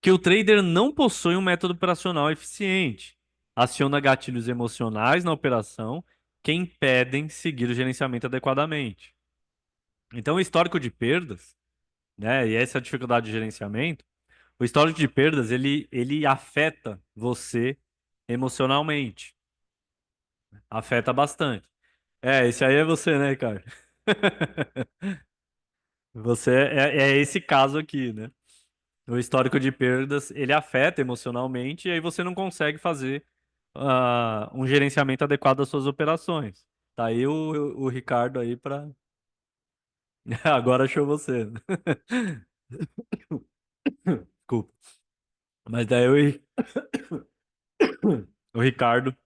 que o trader não possui um método operacional eficiente. Aciona gatilhos emocionais na operação que impedem seguir o gerenciamento adequadamente. Então, o histórico de perdas, né, e essa é a dificuldade de gerenciamento, o histórico de perdas, ele afeta você emocionalmente. Afeta bastante. É, esse aí é você, né, cara? Você é esse caso aqui, né? O histórico de perdas, ele afeta emocionalmente e aí você não consegue fazer um gerenciamento adequado das suas operações. Tá aí o Ricardo aí para agora achou você. Né? Desculpa. Mas daí o Ricardo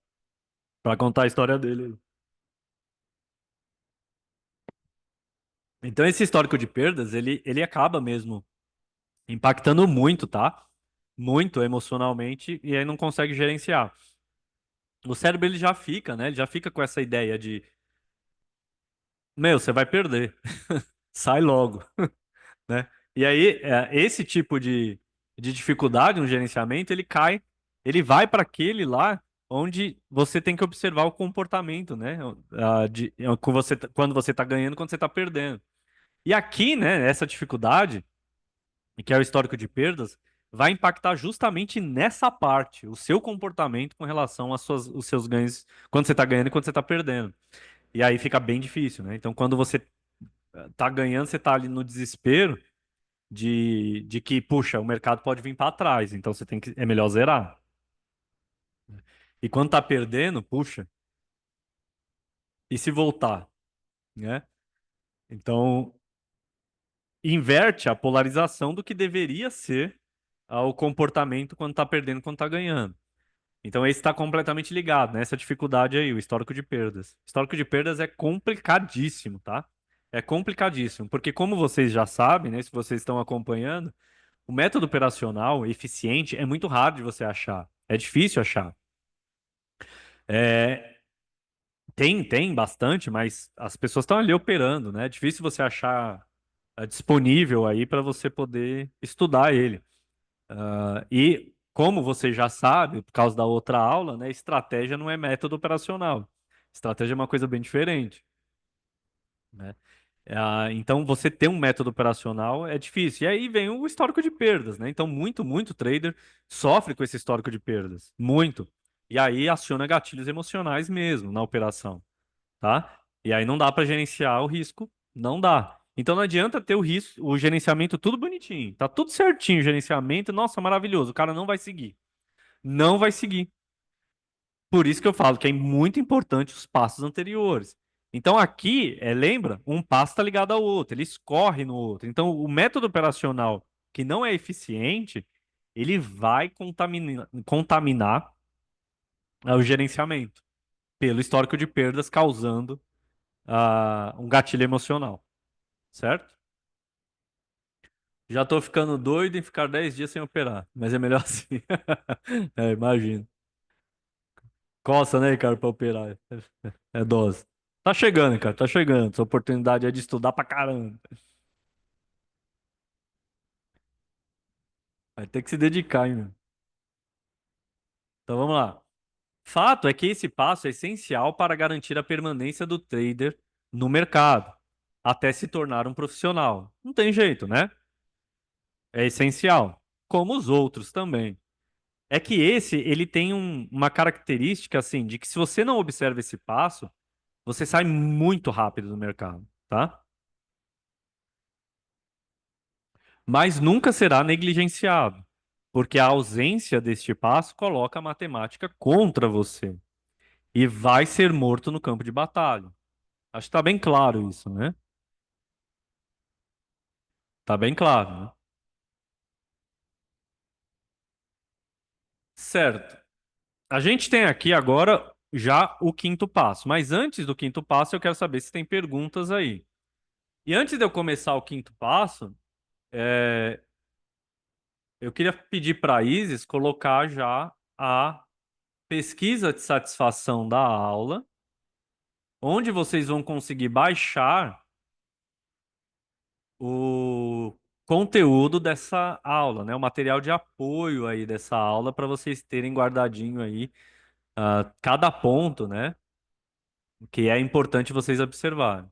para contar a história dele. Então esse histórico de perdas, ele acaba mesmo impactando muito, tá? Muito emocionalmente e aí não consegue gerenciar. O cérebro ele já fica, né? Ele já fica com essa ideia de, meu, você vai perder. Sai logo. Né? E aí, esse tipo de dificuldade no gerenciamento, ele cai, ele vai para aquele lá onde você tem que observar o comportamento, né? Quando você está ganhando, quando você está perdendo. E aqui, né, essa dificuldade, que é o histórico de perdas, vai impactar justamente nessa parte, o seu comportamento com relação os seus ganhos, quando você está ganhando e quando você está perdendo. E aí fica bem difícil, né? Então, quando você tá ganhando, você tá ali no desespero de que, puxa, o mercado pode vir para trás, então você tem que, é melhor zerar. E quando tá perdendo, puxa, e se voltar, né? Então, inverte a polarização do que deveria ser o comportamento quando tá perdendo, quando tá ganhando. Então, esse está completamente ligado, né? Essa dificuldade aí, o histórico de perdas. O histórico de perdas é complicadíssimo, tá? É complicadíssimo, porque como vocês já sabem, né? Se vocês estão acompanhando, o método operacional eficiente é muito raro de você achar. É difícil achar. É, tem bastante, mas as pessoas estão ali operando, né? É difícil você achar disponível aí para você poder estudar ele. E como você já sabe, por causa da outra aula, né? Estratégia não é método operacional. Estratégia é uma coisa bem diferente, né? Então, você ter um método operacional é difícil. E aí vem o histórico de perdas, né? Então, muito trader sofre com esse histórico de perdas. Muito. E aí aciona gatilhos emocionais mesmo na operação, tá? E aí não dá para gerenciar o risco. Não dá. Então, não adianta ter o risco, o gerenciamento tudo bonitinho. Tá tudo certinho o gerenciamento. Nossa, maravilhoso. O cara não vai seguir. Não vai seguir. Por isso que eu falo que é muito importante os passos anteriores. Então aqui, lembra, um passo está ligado ao outro, ele escorre no outro. Então o método operacional que não é eficiente, ele vai contaminar o gerenciamento pelo histórico de perdas, causando um gatilho emocional, certo? Já estou ficando doido em ficar 10 dias sem operar, mas é melhor assim. Imagino. Coça, né, cara, para operar. É dose. Tá chegando, cara, tá chegando. Essa oportunidade é de estudar pra caramba. Vai ter que se dedicar, hein, meu? Então vamos lá. Fato é que esse passo é essencial para garantir a permanência do trader no mercado, até se tornar um profissional. Não tem jeito, né? É essencial. como os outros também. É que esse, ele tem uma característica assim, de que se você não observa esse passo, você sai muito rápido do mercado, tá? Mas nunca será negligenciado, porque a ausência deste passo coloca a matemática contra você e vai ser morto no campo de batalha. Acho que tá bem claro isso, né? Tá bem claro, né? Certo. A gente tem aqui agora já o quinto passo, mas antes do quinto passo eu quero saber se tem perguntas aí. E antes de eu começar o quinto passo, é, eu queria pedir para a Isis colocar já a pesquisa de satisfação da aula, onde vocês vão conseguir baixar o conteúdo dessa aula, né? O material de apoio aí dessa aula para vocês terem guardadinho aí cada ponto, né? Que é importante vocês observarem.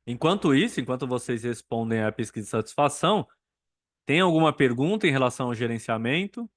Enquanto isso, enquanto vocês respondem à pesquisa de satisfação, tem alguma pergunta em relação ao gerenciamento?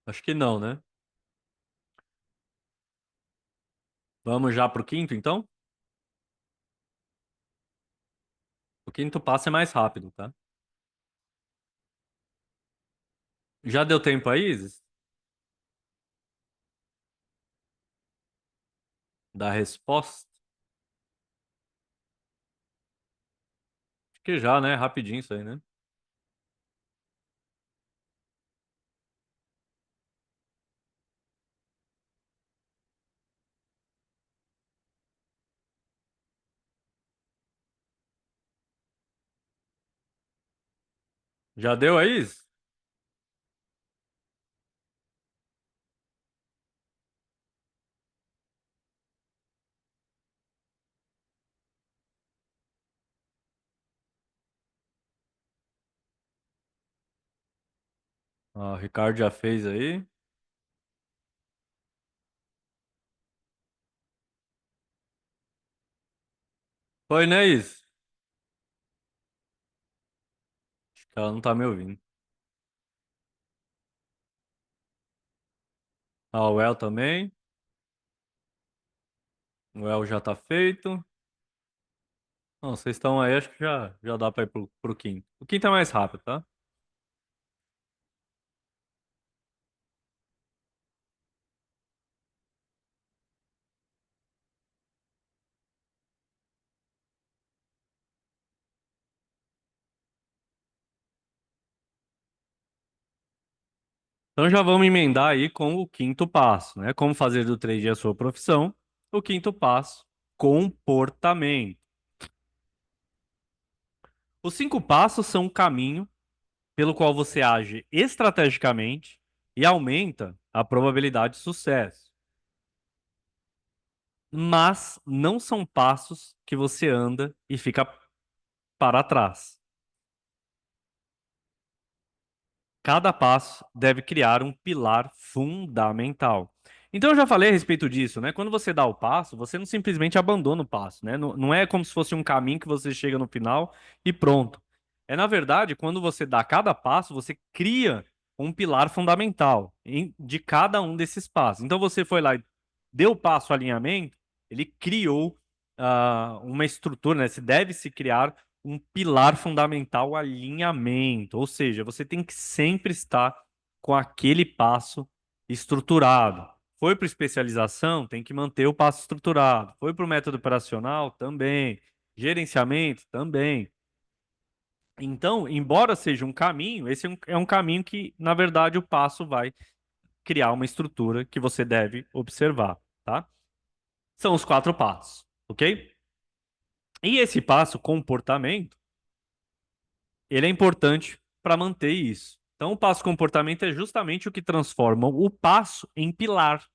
Acho que não, né? Vamos já para o quinto, então? O quinto passo é mais rápido, tá? Já deu tempo aí, Isis? Da resposta? Acho que já, né? Rapidinho isso aí, né? Já deu aí, Isis? Ó, o Ricardo já fez aí. Foi, né, Isis? Acho que ela não tá me ouvindo. Ah, o El também. O El já tá feito. Não, vocês estão aí, acho que já dá pra ir pro quinto. O quinto é mais rápido, tá? Então já vamos emendar aí com o quinto passo, né? Como fazer do trade a sua profissão. O quinto passo, comportamento. Os cinco passos são um caminho pelo qual você age estrategicamente e aumenta a probabilidade de sucesso. Mas não são passos que você anda e fica para trás. Cada passo deve criar um pilar fundamental. Então eu já falei a respeito disso, né? Quando você dá o passo, você não simplesmente abandona o passo, né? Não é como se fosse um caminho que você chega no final e pronto. É, na verdade, quando você dá cada passo, você cria um pilar fundamental de cada um desses passos. Então você foi lá e deu o passo alinhamento, ele criou uma estrutura, né? Se deve se criar um pilar fundamental, o alinhamento. Ou seja, você tem que sempre estar com aquele passo estruturado. Foi para especialização, tem que manter o passo estruturado. Foi para o método operacional, também. Gerenciamento, também. Então, embora seja um caminho, esse é um caminho que, na verdade, o passo vai criar uma estrutura que você deve observar, tá? São os 4 passos, ok? E esse passo, comportamento, ele é importante para manter isso. Então, o passo comportamento é justamente o que transforma o passo em pilar,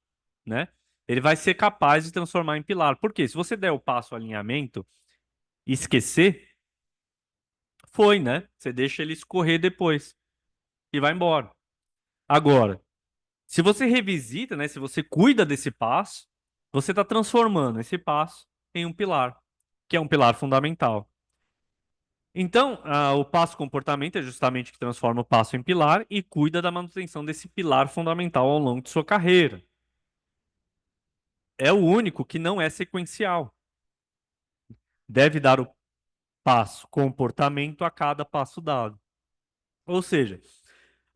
né? Ele vai ser capaz de transformar em pilar. Por quê? Se você der o passo alinhamento e esquecer, foi, né? Você deixa ele escorrer depois e vai embora. Agora, se você revisita, né? Se você cuida desse passo, você está transformando esse passo em um pilar, que é um pilar fundamental. Então, o passo comportamento é justamente o que transforma o passo em pilar e cuida da manutenção desse pilar fundamental ao longo de sua carreira. É o único que não é sequencial. Deve dar o passo comportamento a cada passo dado. Ou seja,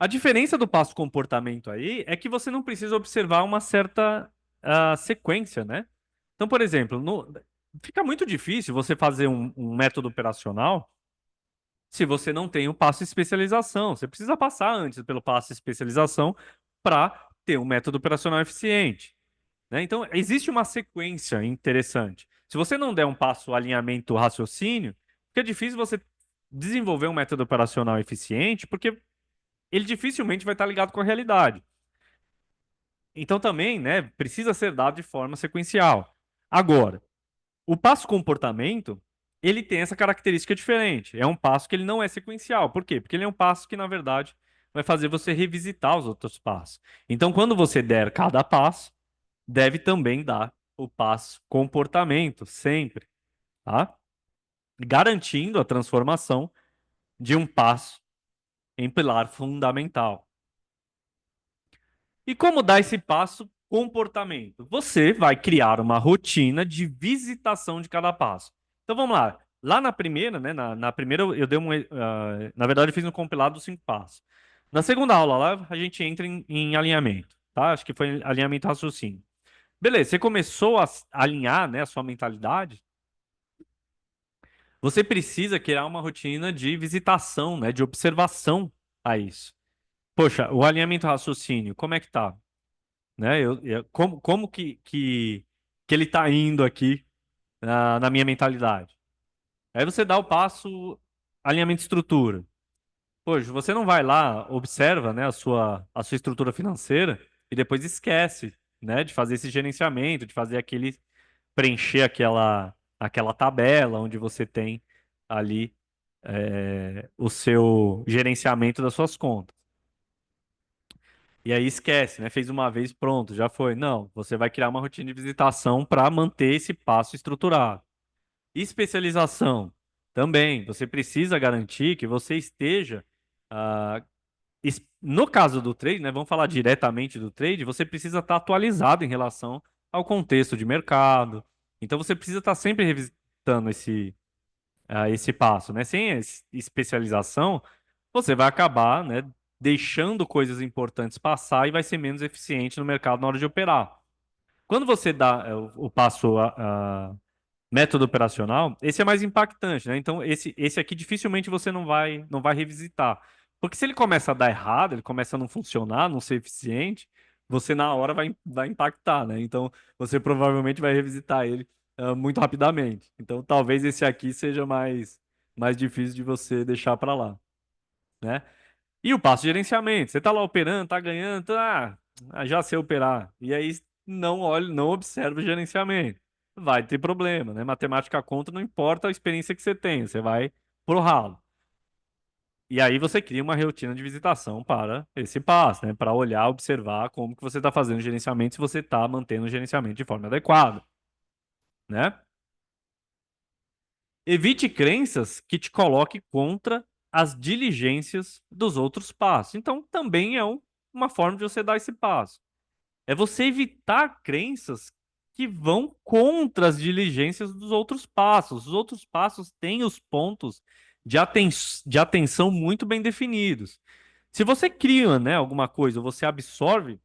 a diferença do passo comportamento aí é que você não precisa observar uma certa sequência, né? Então, por exemplo, fica muito difícil você fazer um método operacional se você não tem o passo especialização. Você precisa passar antes pelo passo especialização para ter um método operacional eficiente, né? Então, existe uma sequência interessante. Se você não der um passo alinhamento raciocínio, fica difícil você desenvolver um método operacional eficiente, porque ele dificilmente vai estar ligado com a realidade. Então, também, né, precisa ser dado de forma sequencial. Agora, o passo comportamento, ele tem essa característica diferente. É um passo que ele não é sequencial. Por quê? Porque ele é um passo que, na verdade, vai fazer você revisitar os outros passos. Então, quando você der cada passo, deve também dar o passo comportamento, sempre, tá? Garantindo a transformação de um passo em pilar fundamental. E como dar esse passo comportamento? Você vai criar uma rotina de visitação de cada passo. Então vamos lá. Lá na primeira, né? Na primeira eu dei um. Na verdade, eu fiz um compilado dos 5 passos. Na segunda aula lá, a gente entra em alinhamento, tá? Acho que foi alinhamento raciocínio. Beleza, você começou a alinhar, né, a sua mentalidade. Você precisa criar uma rotina de visitação, né, de observação a isso. Poxa, o alinhamento raciocínio, como é que tá? Né? Como que ele está indo aqui na minha mentalidade? Aí você dá o passo alinhamento de estrutura. Poxa, você não vai lá, observa, né, a sua estrutura financeira e depois esquece, né, de fazer esse gerenciamento, de fazer preencher aquela tabela onde você tem ali o seu gerenciamento das suas contas. E aí esquece, né? Fez uma vez, pronto, já foi. Não, você vai criar uma rotina de visitação para manter esse passo estruturado. Especialização também. Você precisa garantir que você esteja. No caso do trade, né? Vamos falar diretamente do trade, você precisa estar atualizado em relação ao contexto de mercado. Então você precisa estar sempre revisitando esse passo, né? Sem especialização, você vai acabar, né, deixando coisas importantes passar e vai ser menos eficiente no mercado na hora de operar. Quando você dá o passo método operacional, esse é mais impactante, né? Então, esse aqui dificilmente você não vai revisitar. Porque se ele começa a dar errado, ele começa a não funcionar, não ser eficiente, você na hora vai impactar, né? Então, você provavelmente vai revisitar ele muito rapidamente. Então, talvez esse aqui seja mais difícil de você deixar para lá, né? E o passo de gerenciamento. Você tá lá operando, tá ganhando, já sei operar. E aí não olha, não observa o gerenciamento. Vai ter problema, né? Matemática conta, não importa a experiência que você tem, você vai pro ralo. E aí você cria uma rotina de visitação para esse passo, né? Para olhar, observar como que você está fazendo o gerenciamento, se você está mantendo o gerenciamento de forma adequada, né? Evite crenças que te coloquem contra as diligências dos outros passos. Então, também é uma forma de você dar esse passo. É você evitar crenças que vão contra as diligências dos outros passos. Os outros passos têm os pontos de atenção muito bem definidos. Se você cria, né, alguma coisa, ou você absorve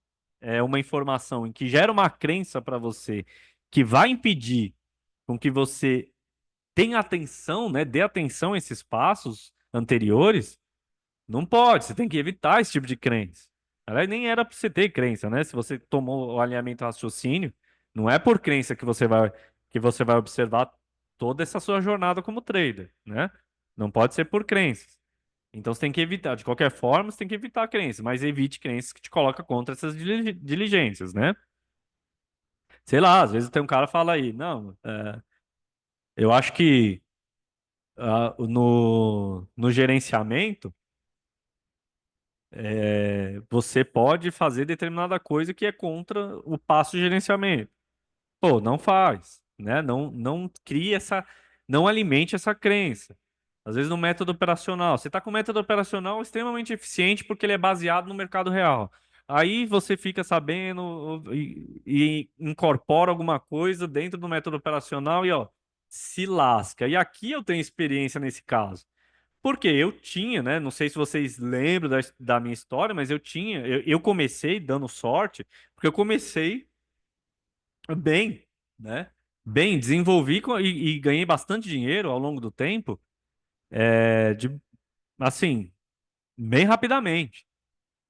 uma informação em que gera uma crença para você que vai impedir com que você tenha atenção, né, dê atenção a esses passos anteriores, não pode. Você tem que evitar esse tipo de crença. Ela nem era para você ter crença, né? Se você tomou o alinhamento raciocínio, não é por crença que você vai observar toda essa sua jornada como trader, né? Não pode ser por crenças. Então você tem que evitar, de qualquer forma, você tem que evitar crenças, mas evite crenças que te colocam contra essas diligências, né? Sei lá, às vezes tem um cara que fala aí, não, eu acho que no gerenciamento você pode fazer determinada coisa que é contra o passo de gerenciamento. Pô, não faz, né? Não crie não alimente essa crença. Às vezes no método operacional, você está com um método operacional extremamente eficiente porque ele é baseado no mercado real. Aí você fica sabendo e incorpora alguma coisa dentro do método operacional e ó, se lasca. E aqui eu tenho experiência nesse caso. Porque eu tinha, né? Não sei se vocês lembram da minha história, mas eu comecei dando sorte, porque eu comecei bem, né? Bem, desenvolvi e ganhei bastante dinheiro ao longo do tempo, assim, bem rapidamente,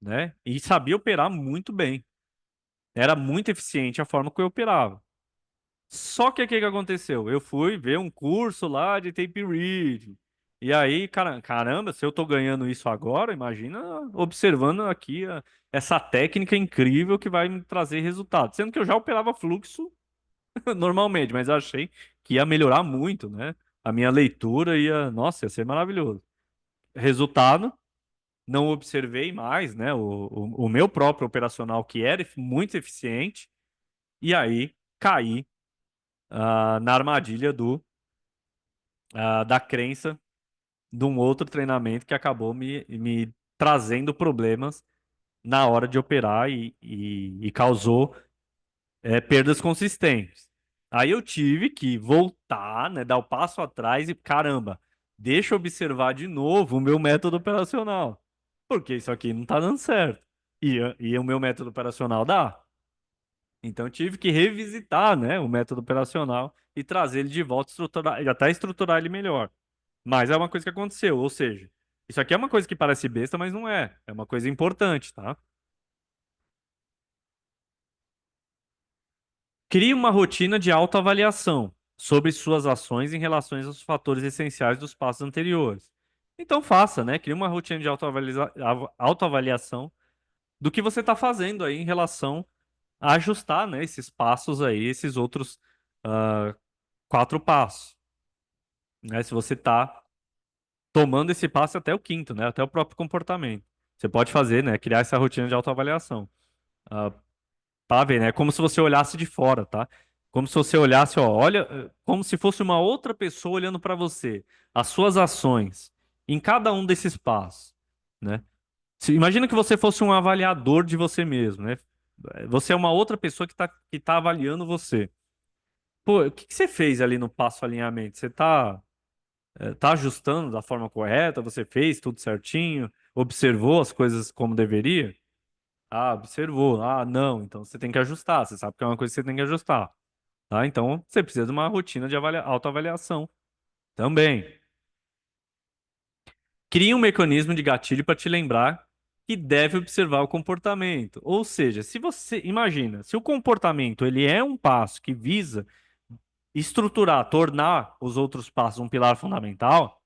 né? E sabia operar muito bem. Era muito eficiente a forma que eu operava. Só que o que que aconteceu? Eu fui ver um curso lá de tape reading. E aí, caramba, se eu tô ganhando isso agora, imagina observando aqui essa técnica incrível que vai me trazer resultado. Sendo que eu já operava fluxo normalmente, mas eu achei que ia melhorar muito, né? A minha leitura ia, nossa, ia ser maravilhoso. Resultado, não observei mais, né? O meu próprio operacional, que era muito eficiente, e aí caí na armadilha da crença de um outro treinamento que acabou me trazendo problemas na hora de operar e causou perdas consistentes. Aí eu tive que voltar, né, dar o passo atrás e, caramba, deixa eu observar de novo o meu método operacional, porque isso aqui não tá dando certo. E o meu método operacional dá. Então eu tive que revisitar, né, o método operacional e trazer ele de volta, estruturar, e até estruturar ele melhor. Mas é uma coisa que aconteceu, ou seja, isso aqui é uma coisa que parece besta, mas não é. É uma coisa importante, tá? Crie uma rotina de autoavaliação sobre suas ações em relação aos fatores essenciais dos passos anteriores. Então faça, né? Crie uma rotina de autoavaliação do que você está fazendo aí em relação a ajustar, né, esses passos aí, esses outros ah, 4 passos, né? Se você está tomando esse passo até o quinto, né? Até o próprio comportamento. Você pode fazer, né? Criar essa rotina de autoavaliação. Ah, para ver, né? Como se você olhasse de fora, tá? Como se você olhasse, ó, olha, como se fosse uma outra pessoa olhando para você, as suas ações em cada um desses passos, né? Imagina que você fosse um avaliador de você mesmo, né? Você é uma outra pessoa que tá avaliando você. Pô, o que que você fez ali no passo alinhamento? Você tá ajustando da forma correta? Você fez tudo certinho? Observou as coisas como deveria? Ah, observou. Ah, não. Então você tem que ajustar. Você sabe que é uma coisa que você tem que ajustar. Tá? Então você precisa de uma rotina de autoavaliação também. Crie um mecanismo de gatilho para te lembrar que deve observar o comportamento. Ou seja, se você imagina, se o comportamento ele é um passo que visa estruturar, tornar os outros passos um pilar fundamental,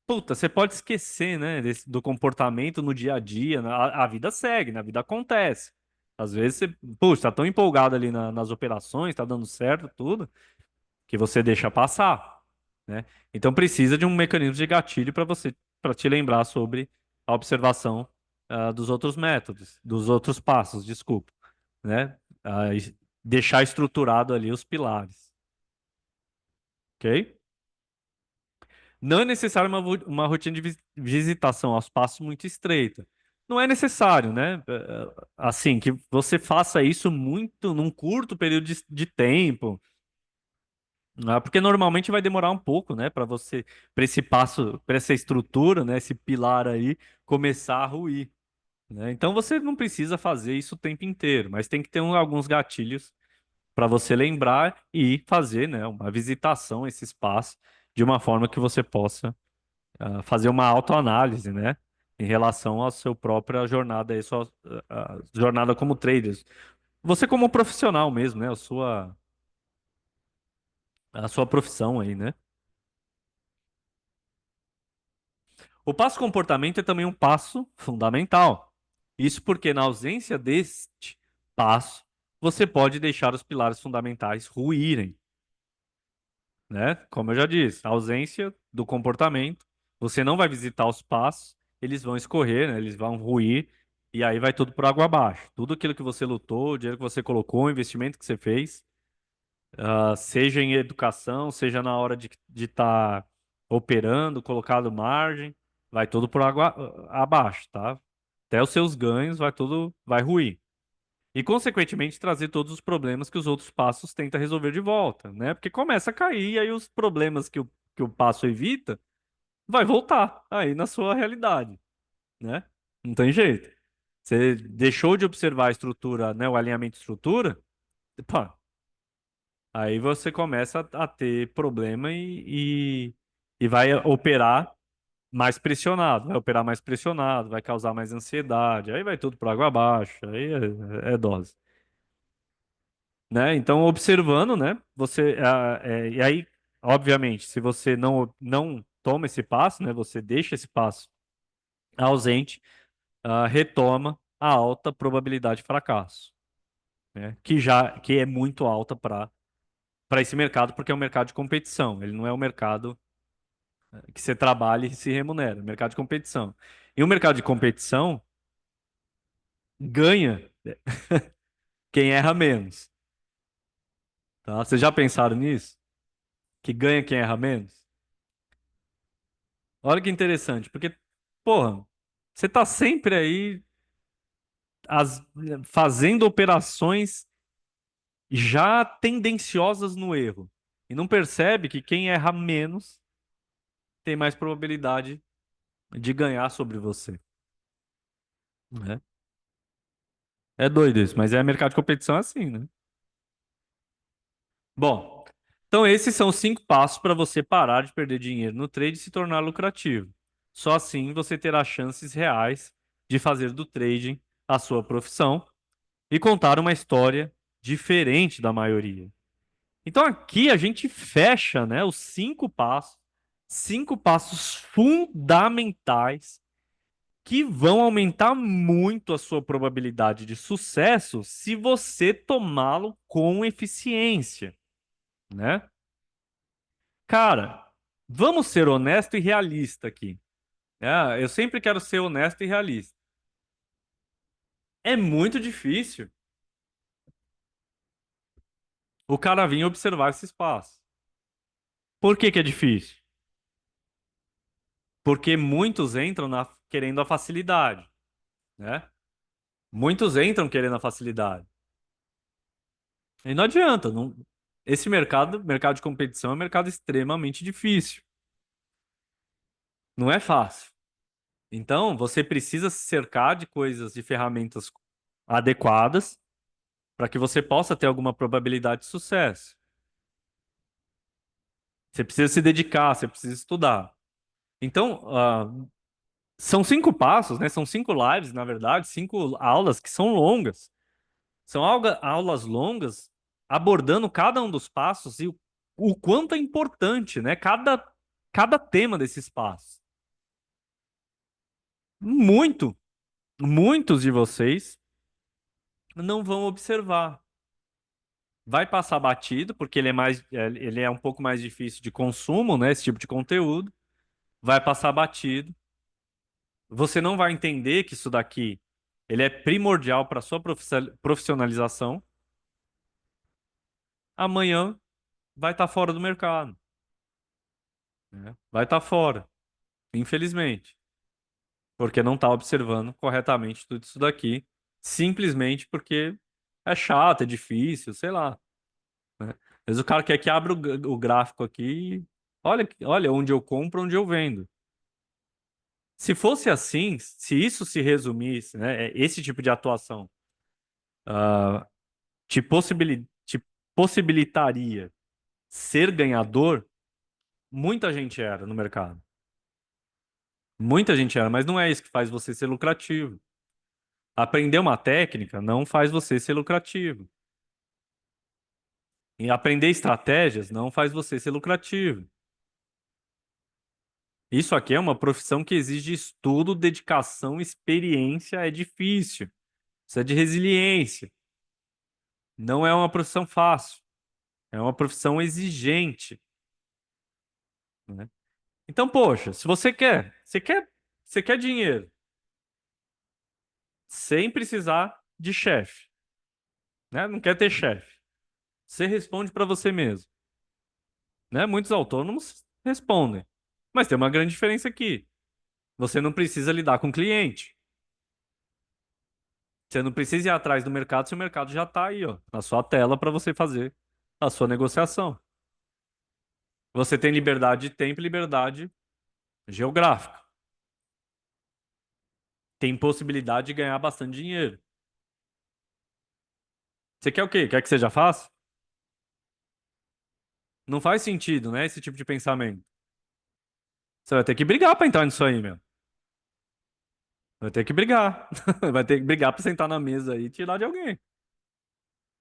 puta, você pode esquecer, né, do comportamento no dia a dia, né? A vida segue, né? A vida acontece. Às vezes você, puxa, tá tão empolgado ali nas operações, tá dando certo, tudo, que você deixa passar, né? Então precisa de um mecanismo de gatilho para te lembrar sobre a observação dos outros métodos, dos outros passos, desculpa, né? Deixar estruturado ali os pilares, ok? Não é necessário uma rotina de visitação aos passos muito estreita. Não é necessário, né? Assim, que você faça isso muito num curto período de tempo. Porque normalmente vai demorar um pouco, né, para esse passo, para essa estrutura, né, esse pilar aí começar a ruir, né? Então você não precisa fazer isso o tempo inteiro, mas tem que ter alguns gatilhos para você lembrar e fazer, né, uma visitação a esse espaço de uma forma que você possa fazer uma autoanálise, né? em relação à sua própria jornada, aí, sua a jornada como trader. Você como profissional mesmo, né? A sua profissão aí, né? O passo comportamento é também um passo fundamental. Isso porque na ausência deste passo, você pode deixar os pilares fundamentais ruírem, né? Como eu já disse, a ausência do comportamento, você não vai visitar os passos, eles vão escorrer, né? Eles vão ruir e aí vai tudo por água abaixo. Tudo aquilo que você lutou, o dinheiro que você colocou, o investimento que você fez, seja em educação, seja na hora de estar operando, colocado margem, vai tudo por água abaixo, tá? Até os seus ganhos vai tudo, vai ruir. E, consequentemente, trazer todos os problemas que os outros passos tentam resolver de volta, né? Porque começa a cair, e aí os problemas que o passo evita vai voltar aí na sua realidade, né? Não tem jeito. Você deixou de observar a estrutura, né? O alinhamento de estrutura, pá, aí você começa a ter problema e vai operar mais pressionado, vai operar mais pressionado, vai causar mais ansiedade, aí vai tudo por água abaixo, aí é dose. Né? Então, observando, né? E aí, obviamente, se você não toma esse passo, né? Você deixa esse passo ausente, retoma a alta probabilidade de fracasso, né? Que é muito alta para esse mercado, porque é um mercado de competição. Ele não é um mercado que você trabalha e se remunera, é um mercado de competição. E o mercado de competição ganha quem erra menos, tá? Vocês já pensaram nisso? Que ganha quem erra menos? Olha que interessante, porque, porra, você tá sempre aí as- fazendo operações já tendenciosas no erro. E não percebe que quem erra menos tem mais probabilidade de ganhar sobre você, né? É doido isso, mas é mercado de competição assim, né? Bom, então esses são os 5 passos para você parar de perder dinheiro no trade e se tornar lucrativo. Só assim você terá chances reais de fazer do trading a sua profissão e contar uma história diferente da maioria. Então aqui a gente fecha, né, os 5 passos fundamentais que vão aumentar muito a sua probabilidade de sucesso se você tomá-lo com eficiência, né? Cara, vamos ser honesto e realista aqui. Eu sempre quero ser honesto e realista. É muito difícil o cara vir observar esse espaço. Por que que é difícil? Porque muitos entram querendo a facilidade, né? Muitos entram querendo a facilidade. E não adianta, esse mercado de competição é um mercado extremamente difícil. Não é fácil. Então, você precisa se cercar de coisas, de ferramentas adequadas para que você possa ter alguma probabilidade de sucesso. Você precisa se dedicar, você precisa estudar. Então, são 5 passos, né? São 5 lives, na verdade, 5 aulas que são longas. São aulas longas abordando cada um dos passos e o quanto é importante, né? Cada tema desses passos. Muito, muitos de vocês não vão observar. Vai passar batido, porque ele é um pouco mais difícil de consumo, né? Esse tipo de conteúdo. Vai passar batido. Você não vai entender que isso daqui ele é primordial para sua profissionalização. Amanhã vai estar fora do mercado, né? Vai estar fora, infelizmente, porque não está observando corretamente tudo isso daqui, simplesmente porque é chato, é difícil, sei lá, né? Mas o cara quer que abra o gráfico aqui, e olha onde eu compro, onde eu vendo. Se fosse assim, se isso se resumisse, né, esse tipo de atuação, ah, te possibilitaria ser ganhador, muita gente era no mercado. Muita gente erra, mas não é isso que faz você ser lucrativo. Aprender uma técnica não faz você ser lucrativo. E aprender estratégias não faz você ser lucrativo. Isso aqui é uma profissão que exige estudo, dedicação, experiência, é difícil. Precisa de resiliência. Não é uma profissão fácil. É uma profissão exigente, né? Então, poxa, se você quer dinheiro sem precisar de chefe, né? Não quer ter chefe. Você responde para você mesmo, né? Muitos autônomos respondem. Mas tem uma grande diferença aqui. Você não precisa lidar com cliente. Você não precisa ir atrás do mercado se o mercado já está aí, ó, na sua tela para você fazer a sua negociação. Você tem liberdade de tempo e liberdade geográfica. Tem possibilidade de ganhar bastante dinheiro. Você quer o quê? Quer que seja fácil? Não faz sentido, né? Esse tipo de pensamento. Você vai ter que brigar para entrar nisso aí, meu. Vai ter que brigar. Vai ter que brigar para sentar na mesa aí e tirar de alguém.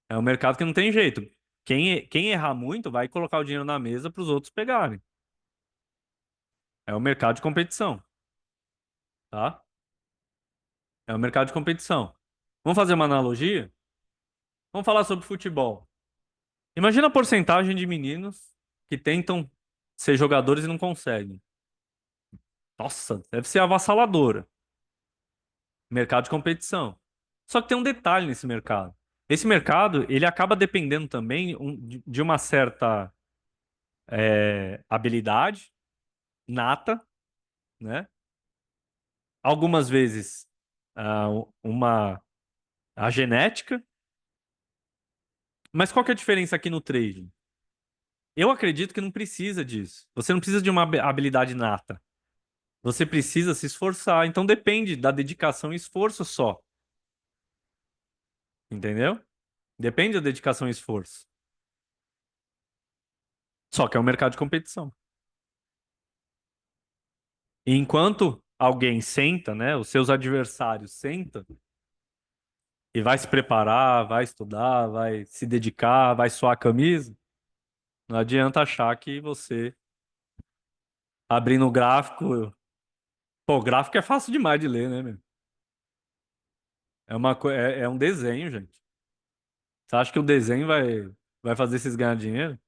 É um mercado que não tem jeito. Quem errar muito vai colocar o dinheiro na mesa para os outros pegarem. É o mercado de competição, tá? É o mercado de competição. Vamos fazer uma analogia? Vamos falar sobre futebol. Imagina a porcentagem de meninos que tentam ser jogadores e não conseguem. Nossa, deve ser avassaladora. Mercado de competição. Só que tem um detalhe nesse mercado. Esse mercado, ele acaba dependendo também de uma certa habilidade nata, né? Algumas vezes ah, uma a genética. Mas qual que é a diferença aqui no trading? Eu acredito que não precisa disso. Você não precisa de uma habilidade nata. Você precisa se esforçar. Então depende da dedicação e esforço só. Entendeu? Depende da dedicação e esforço. Só que é um mercado de competição. E enquanto alguém senta, né? Os seus adversários sentam e vai se preparar, vai estudar, vai se dedicar, vai suar a camisa, não adianta achar que você abrindo o gráfico. Pô, o gráfico é fácil demais de ler, né, meu? É um desenho, gente. Você acha que o desenho vai fazer vocês ganhar dinheiro?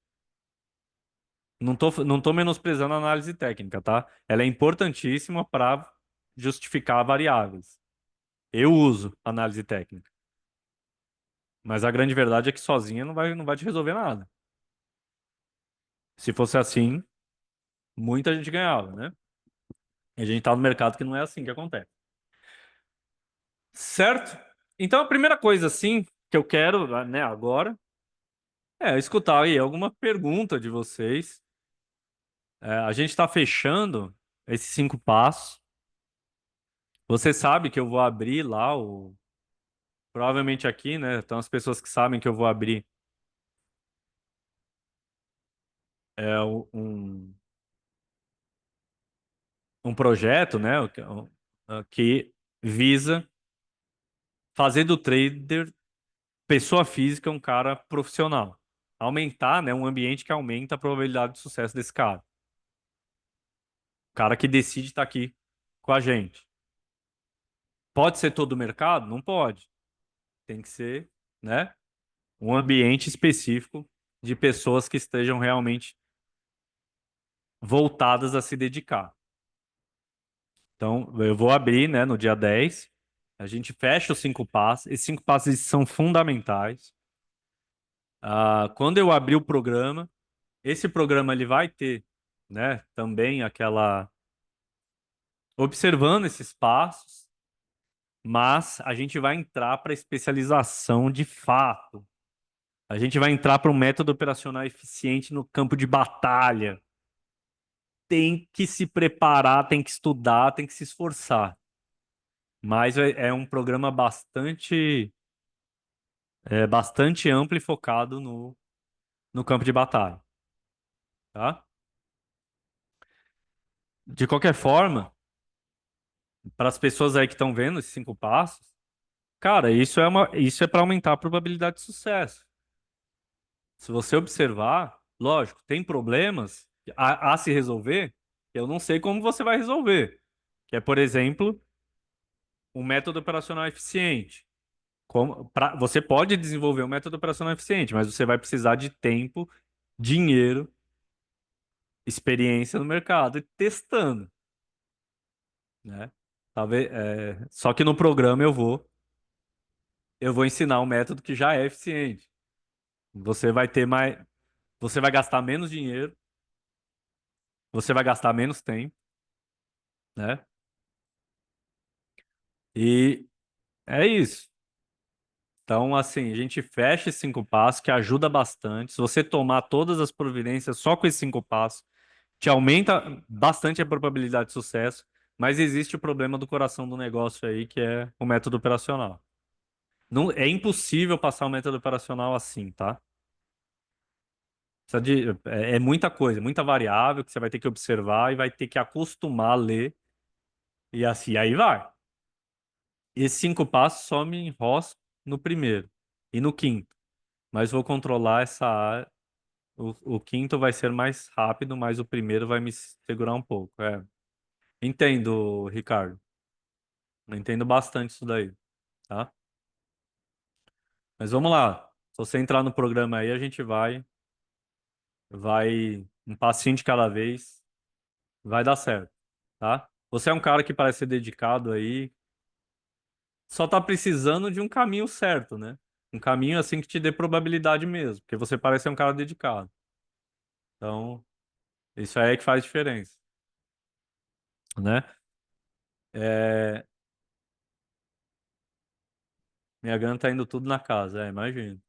Não tô menosprezando a análise técnica, tá? Ela é importantíssima para justificar variáveis. Eu uso análise técnica. Mas a grande verdade é que sozinha não vai te resolver nada. Se fosse assim, muita gente ganhava, né? E a gente tá no mercado que não é assim que acontece. Certo? Então a primeira coisa, assim, que eu quero, né, agora, é escutar aí alguma pergunta de vocês. A gente está fechando esses 5 passos. Você sabe que eu vou abrir lá o. Provavelmente aqui, né? Então as pessoas que sabem que eu vou abrir um projeto, né? Que visa fazer do trader pessoa física um cara profissional. Aumentar, né? Um ambiente que aumenta a probabilidade de sucesso desse cara. O cara que decide estar aqui com a gente. Pode ser todo o mercado? Não pode. Tem que ser, né? Um ambiente específico de pessoas que estejam realmente voltadas a se dedicar. Então, eu vou abrir, né, no dia 10. A gente fecha os 5 passos. Esses 5 passos eles são fundamentais. Quando eu abrir o programa, esse programa ele vai ter, né, também aquela observando esses passos, mas a gente vai entrar para especialização de fato. A gente vai entrar para um método operacional eficiente no campo de batalha. Tem que se preparar, tem que estudar, tem que se esforçar. Mas é um programa bastante amplo e focado no campo de batalha, tá? De qualquer forma, para as pessoas aí que estão vendo esses 5 passos, cara, isso é para aumentar a probabilidade de sucesso. Se você observar, lógico, tem problemas a se resolver, que eu não sei como você vai resolver. Que é, por exemplo, um método operacional eficiente. Você pode desenvolver um método operacional eficiente, mas você vai precisar de tempo, dinheiro, experiência no mercado e testando, né? Talvez, só que no programa eu vou ensinar um método que já é eficiente. Você vai ter mais, você vai gastar menos dinheiro, você vai gastar menos tempo, né? E é isso. Então, assim, a gente fecha esses 5 passos que ajuda bastante. Se você tomar todas as providências só com esses 5 passos, te aumenta bastante a probabilidade de sucesso. Mas existe o problema do coração do negócio aí, que é o método operacional. Não, é impossível passar o método operacional assim, tá? É muita coisa, muita variável que você vai ter que observar e vai ter que acostumar a ler. E assim, aí vai. Esses 5 passos só me enrosco no primeiro e no quinto. Mas vou controlar essa área. O quinto vai ser mais rápido, mas o primeiro vai me segurar um pouco. É. Entendo, Ricardo. Entendo bastante isso daí, tá? Mas vamos lá. Se você entrar no programa aí, a gente vai um passinho de cada vez, vai dar certo, tá? Você é um cara que parece ser dedicado aí, só tá precisando de um caminho certo, né? Um caminho assim que te dê probabilidade mesmo, porque você parece ser um cara dedicado. Então, isso aí é que faz diferença, né? É, minha grana tá indo tudo na casa, imagino.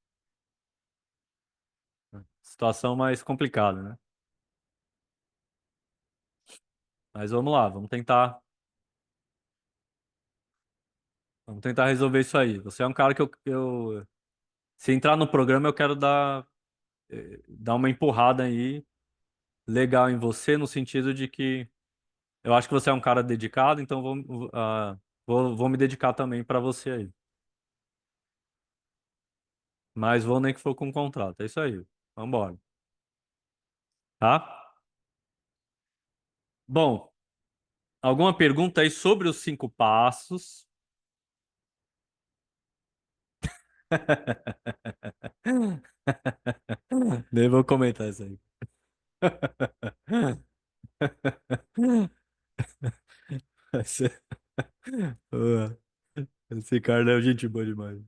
Situação mais complicada, né? Mas vamos lá, vamos tentar resolver isso aí. Você é um cara que se entrar no programa, eu quero dar uma empurrada aí legal em você, no sentido de que eu acho que você é um cara dedicado, então vou me dedicar também para você aí. Mas vou nem que for com contrato. É isso aí. Vambora. Tá? Bom, alguma pergunta aí sobre os 5 passos? Nem vou comentar isso aí. Esse, Ué, esse cara é gente boa demais.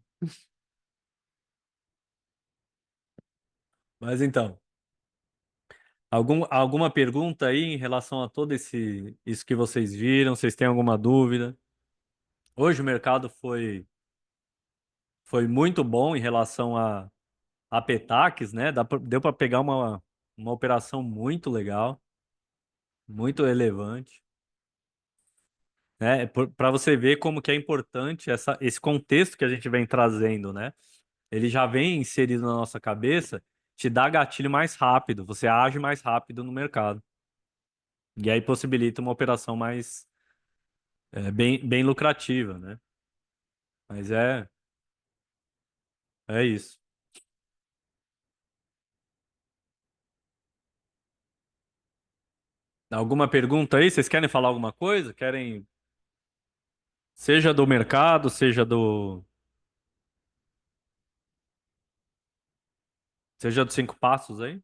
Mas então, alguma pergunta aí em relação a todo isso que vocês viram? Vocês têm alguma dúvida? Hoje o mercado foi muito bom em relação a Petax, né? Deu para pegar uma operação muito legal, muito relevante, né? Para você ver como que é importante esse contexto que a gente vem trazendo, né? Ele já vem inserido na nossa cabeça, te dá gatilho mais rápido, você age mais rápido no mercado. E aí possibilita uma operação mais bem lucrativa, né? Mas é isso. Alguma pergunta aí? Vocês querem falar alguma coisa? Querem, seja do mercado, seja dos 5 passos aí?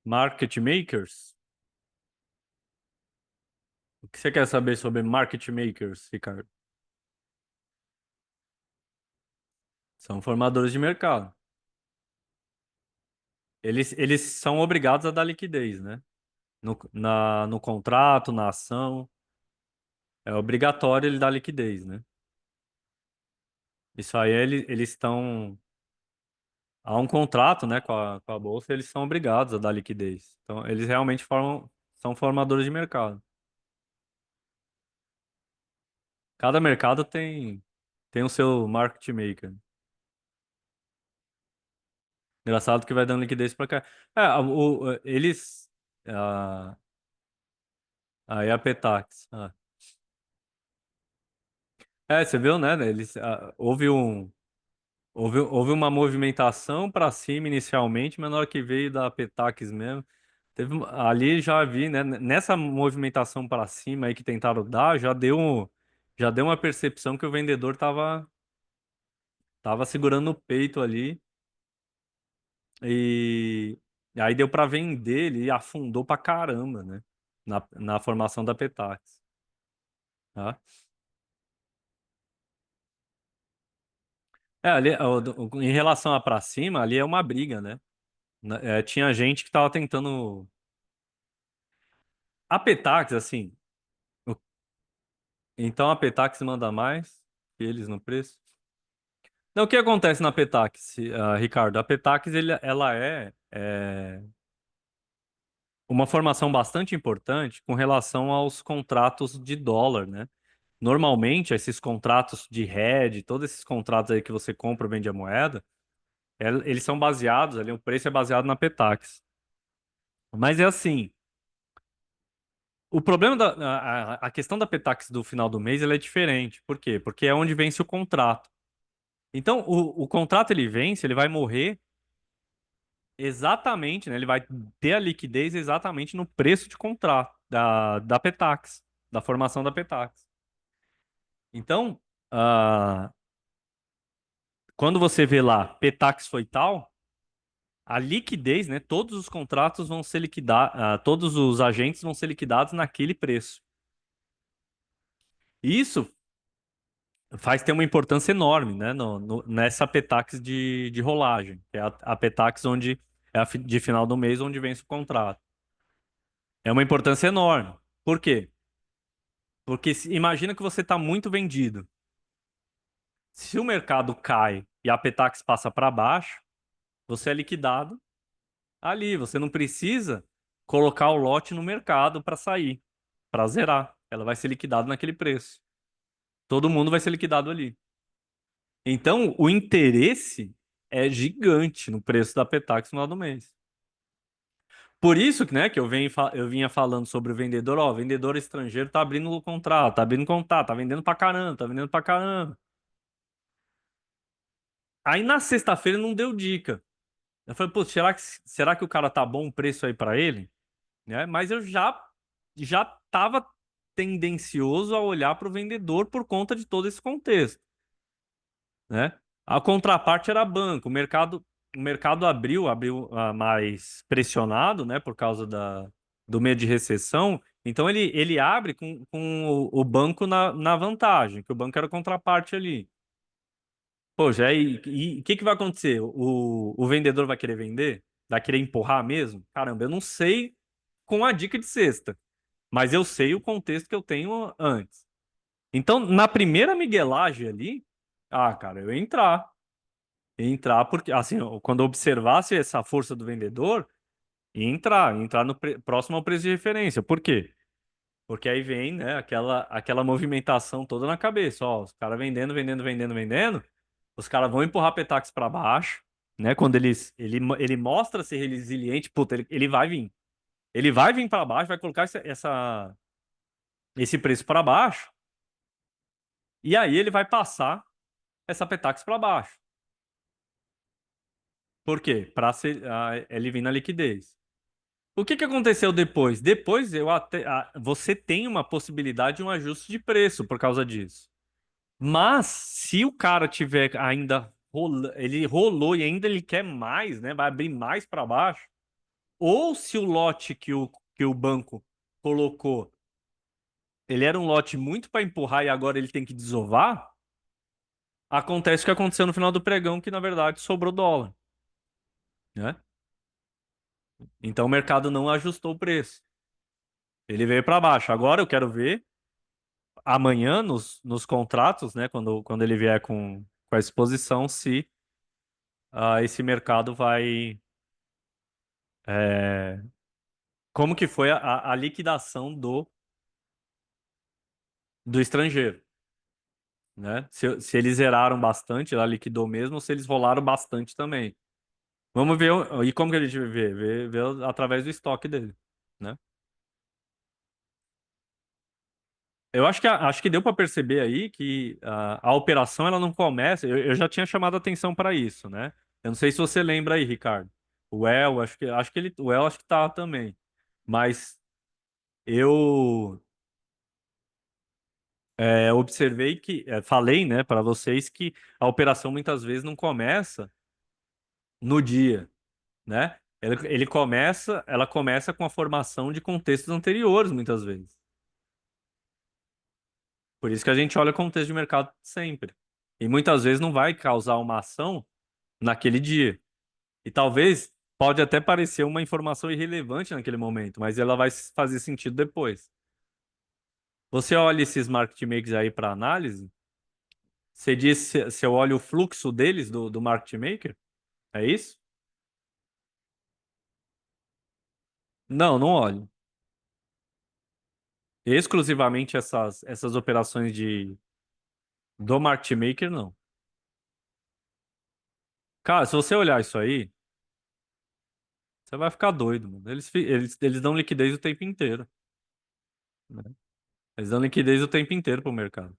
Market makers? O que você quer saber sobre market makers, Ricardo? São formadores de mercado. Eles são obrigados a dar liquidez, né? No contrato, na ação, é obrigatório ele dar liquidez, né? Isso aí eles estão. há um contrato, né, com a bolsa, eles são obrigados a dar liquidez. Então, eles realmente são formadores de mercado. Cada mercado tem o seu market maker. Engraçado que vai dando liquidez para cá. Eles. Ah, aí a Petax. Você viu, né? Houve uma movimentação para cima inicialmente, mas na hora que veio da Petax mesmo, ali já vi, né? Nessa movimentação para cima aí que tentaram dar, já deu uma percepção que o vendedor tava segurando o peito ali e, e aí deu para vender, ele afundou pra caramba, né? Na formação da Petax, tá? Em relação a para cima, ali é uma briga, né? Tinha gente que tava tentando. A Petax, assim. o- Então a Petax manda mais que eles no preço. Não, o que acontece na Petax, Ricardo? A Petax ela é uma formação bastante importante com relação aos contratos de dólar, né? Normalmente, esses contratos de hedge, todos esses contratos aí que você compra ou vende a moeda, eles são baseados ali, o preço é baseado na Petax. Mas é assim. O problema a questão da Petax do final do mês ela é diferente. Por quê? Porque é onde vence o contrato. Então, o contrato ele vence, ele vai morrer exatamente, né? Ele vai ter a liquidez exatamente no preço de contrato da Petax, da formação da Petax. Então, quando você vê lá Petax foi tal, a liquidez, né? Todos os contratos vão ser liquidados, todos os agentes vão ser liquidados naquele preço. Isso faz ter uma importância enorme, né, nessa Petax de rolagem, que é a Petax onde de final do mês onde vence o contrato. É uma importância enorme. Por quê? Porque imagina que você está muito vendido. Se o mercado cai e a Petax passa para baixo, você é liquidado ali. Você não precisa colocar o lote no mercado para sair, para zerar. Ela vai ser liquidada naquele preço. Todo mundo vai ser liquidado ali. Então, o interesse é gigante no preço da Petax no final do mês. Por isso que, né, que eu vinha falando sobre o vendedor, ó, o vendedor estrangeiro tá abrindo o contrato, tá abrindo contato, tá vendendo pra caramba, tá vendendo pra caramba. Aí na sexta-feira não deu dica. Eu falei, pô, será que o cara tá bom o preço aí pra ele? Né? Mas eu já tava tendencioso a olhar pro vendedor por conta de todo esse contexto, né? A contraparte era banco. O mercado abriu mais pressionado, né, por causa do medo de recessão. Então ele abre com o banco na vantagem, que o banco era a contraparte ali. Poxa, e o que que vai acontecer? O vendedor vai querer vender? Vai querer empurrar mesmo? Caramba, eu não sei com a dica de sexta, mas eu sei o contexto que eu tenho antes. Então, na primeira miguelagem ali, cara, eu ia entrar. Entrar, porque, assim, quando eu observasse essa força do vendedor, ia entrar no próximo ao preço de referência. Por quê? Porque aí vem, né, aquela movimentação toda na cabeça. Ó, os caras vendendo, vendendo, vendendo, vendendo, os caras vão empurrar Petax para baixo, né? Quando ele mostra ser resiliente, puta, ele vai vir. Ele vai vir para baixo, vai colocar esse preço para baixo, e aí ele vai passar essa Petax para baixo. Por quê? Para ele vir na liquidez. O que que aconteceu depois? Depois você tem uma possibilidade de um ajuste de preço por causa disso. Mas se o cara tiver ainda ele rolou e ainda ele quer mais, né? Vai abrir mais para baixo. Ou se o lote que o banco colocou, ele era um lote muito para empurrar e agora ele tem que desovar, acontece o que aconteceu no final do pregão, que na verdade sobrou dólar, né? Então o mercado não ajustou o preço. Ele veio para baixo. Agora eu quero ver amanhã nos contratos, né, quando ele vier com a exposição, se esse mercado vai. é, como que foi a liquidação do estrangeiro, né? Se eles zeraram bastante, ela liquidou mesmo, ou se eles rolaram bastante também. Vamos ver, e como que a gente vê através do estoque dele, né? Eu acho que deu para perceber aí que a operação ela não começa. Eu já tinha chamado a atenção para isso, né? Eu não sei se você lembra aí, Ricardo. O El acho que tá também. Mas eu observei falei, né, para vocês que a operação muitas vezes não começa no dia, né? Ela começa com a formação de contextos anteriores, muitas vezes. Por isso que a gente olha o contexto de mercado sempre. E muitas vezes não vai causar uma ação naquele dia. E talvez pode até parecer uma informação irrelevante naquele momento, mas ela vai fazer sentido depois. Você olha esses market makers aí para análise, você diz se eu olho o fluxo deles do market maker, é isso? Não, não olho. Exclusivamente essas operações do market maker, não. Cara, se você olhar isso aí, você vai ficar doido, mano. Eles dão liquidez o tempo inteiro, né? Eles dão liquidez o tempo inteiro pro mercado.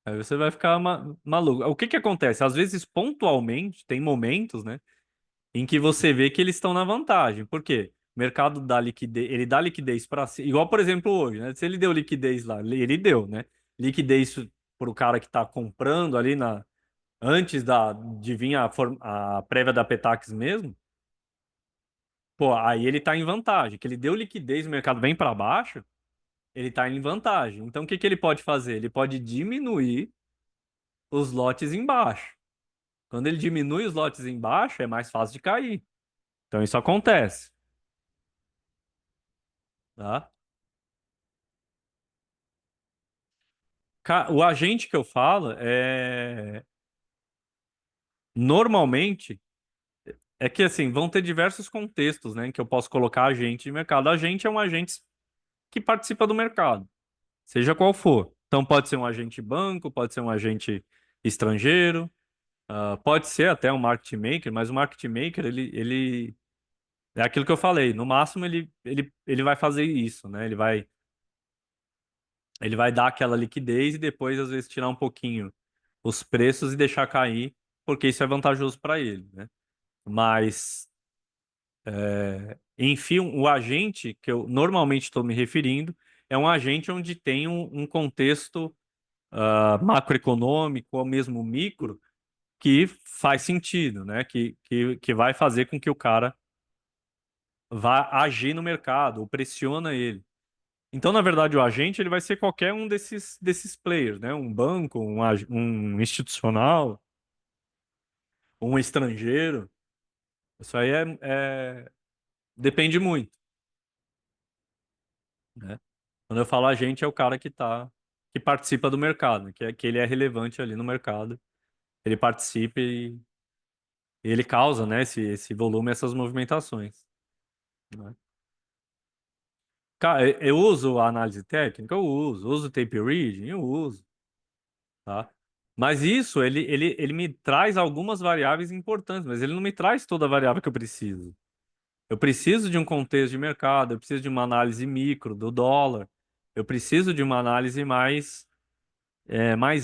Aí você vai ficar maluco. O que que acontece? Às vezes, pontualmente, tem momentos, né, em que você vê que eles estão na vantagem. Por quê? O mercado dá liquidez, ele dá liquidez para si. Igual, por exemplo, hoje, né? Se ele deu liquidez lá, ele deu, né? Liquidez para o cara que está comprando ali antes de vir a prévia da Petax mesmo. Pô, aí ele tá em vantagem. Que ele deu liquidez, o mercado vem para baixo, ele tá em vantagem. Então, o que que ele pode fazer? Ele pode diminuir os lotes embaixo. Quando ele diminui os lotes embaixo, é mais fácil de cair. Então isso acontece, tá? O agente que eu falo normalmente é que assim, vão ter diversos contextos, né, em que eu posso colocar agente de mercado. Agente é um agente que participa do mercado, seja qual for. Então pode ser um agente banco, pode ser um agente estrangeiro, pode ser até um market maker, mas o market maker, ele é aquilo que eu falei. No máximo, ele vai fazer isso, né? Ele vai dar aquela liquidez e depois, às vezes, tirar um pouquinho os preços e deixar cair, porque isso é vantajoso para ele, né? Mas, enfim, o agente que eu normalmente estou me referindo é um agente onde tem um contexto macroeconômico ou mesmo micro que faz sentido, né? Que vai fazer com que o cara vá agir no mercado ou pressiona ele. Então, na verdade, o agente ele vai ser qualquer um desses players, né? Um banco, um institucional, um estrangeiro. Isso aí depende muito, né? Quando eu falo agente, é o cara que participa do mercado, né? Que ele é relevante ali no mercado. Ele participa e ele causa, né? Esse volume, essas movimentações, né? Cara, eu uso a análise técnica, eu uso o tape reading, eu uso. Tá? Mas isso, ele me traz algumas variáveis importantes, mas ele não me traz toda a variável que eu preciso. Eu preciso de um contexto de mercado, eu preciso de uma análise micro do dólar, eu preciso de uma análise mais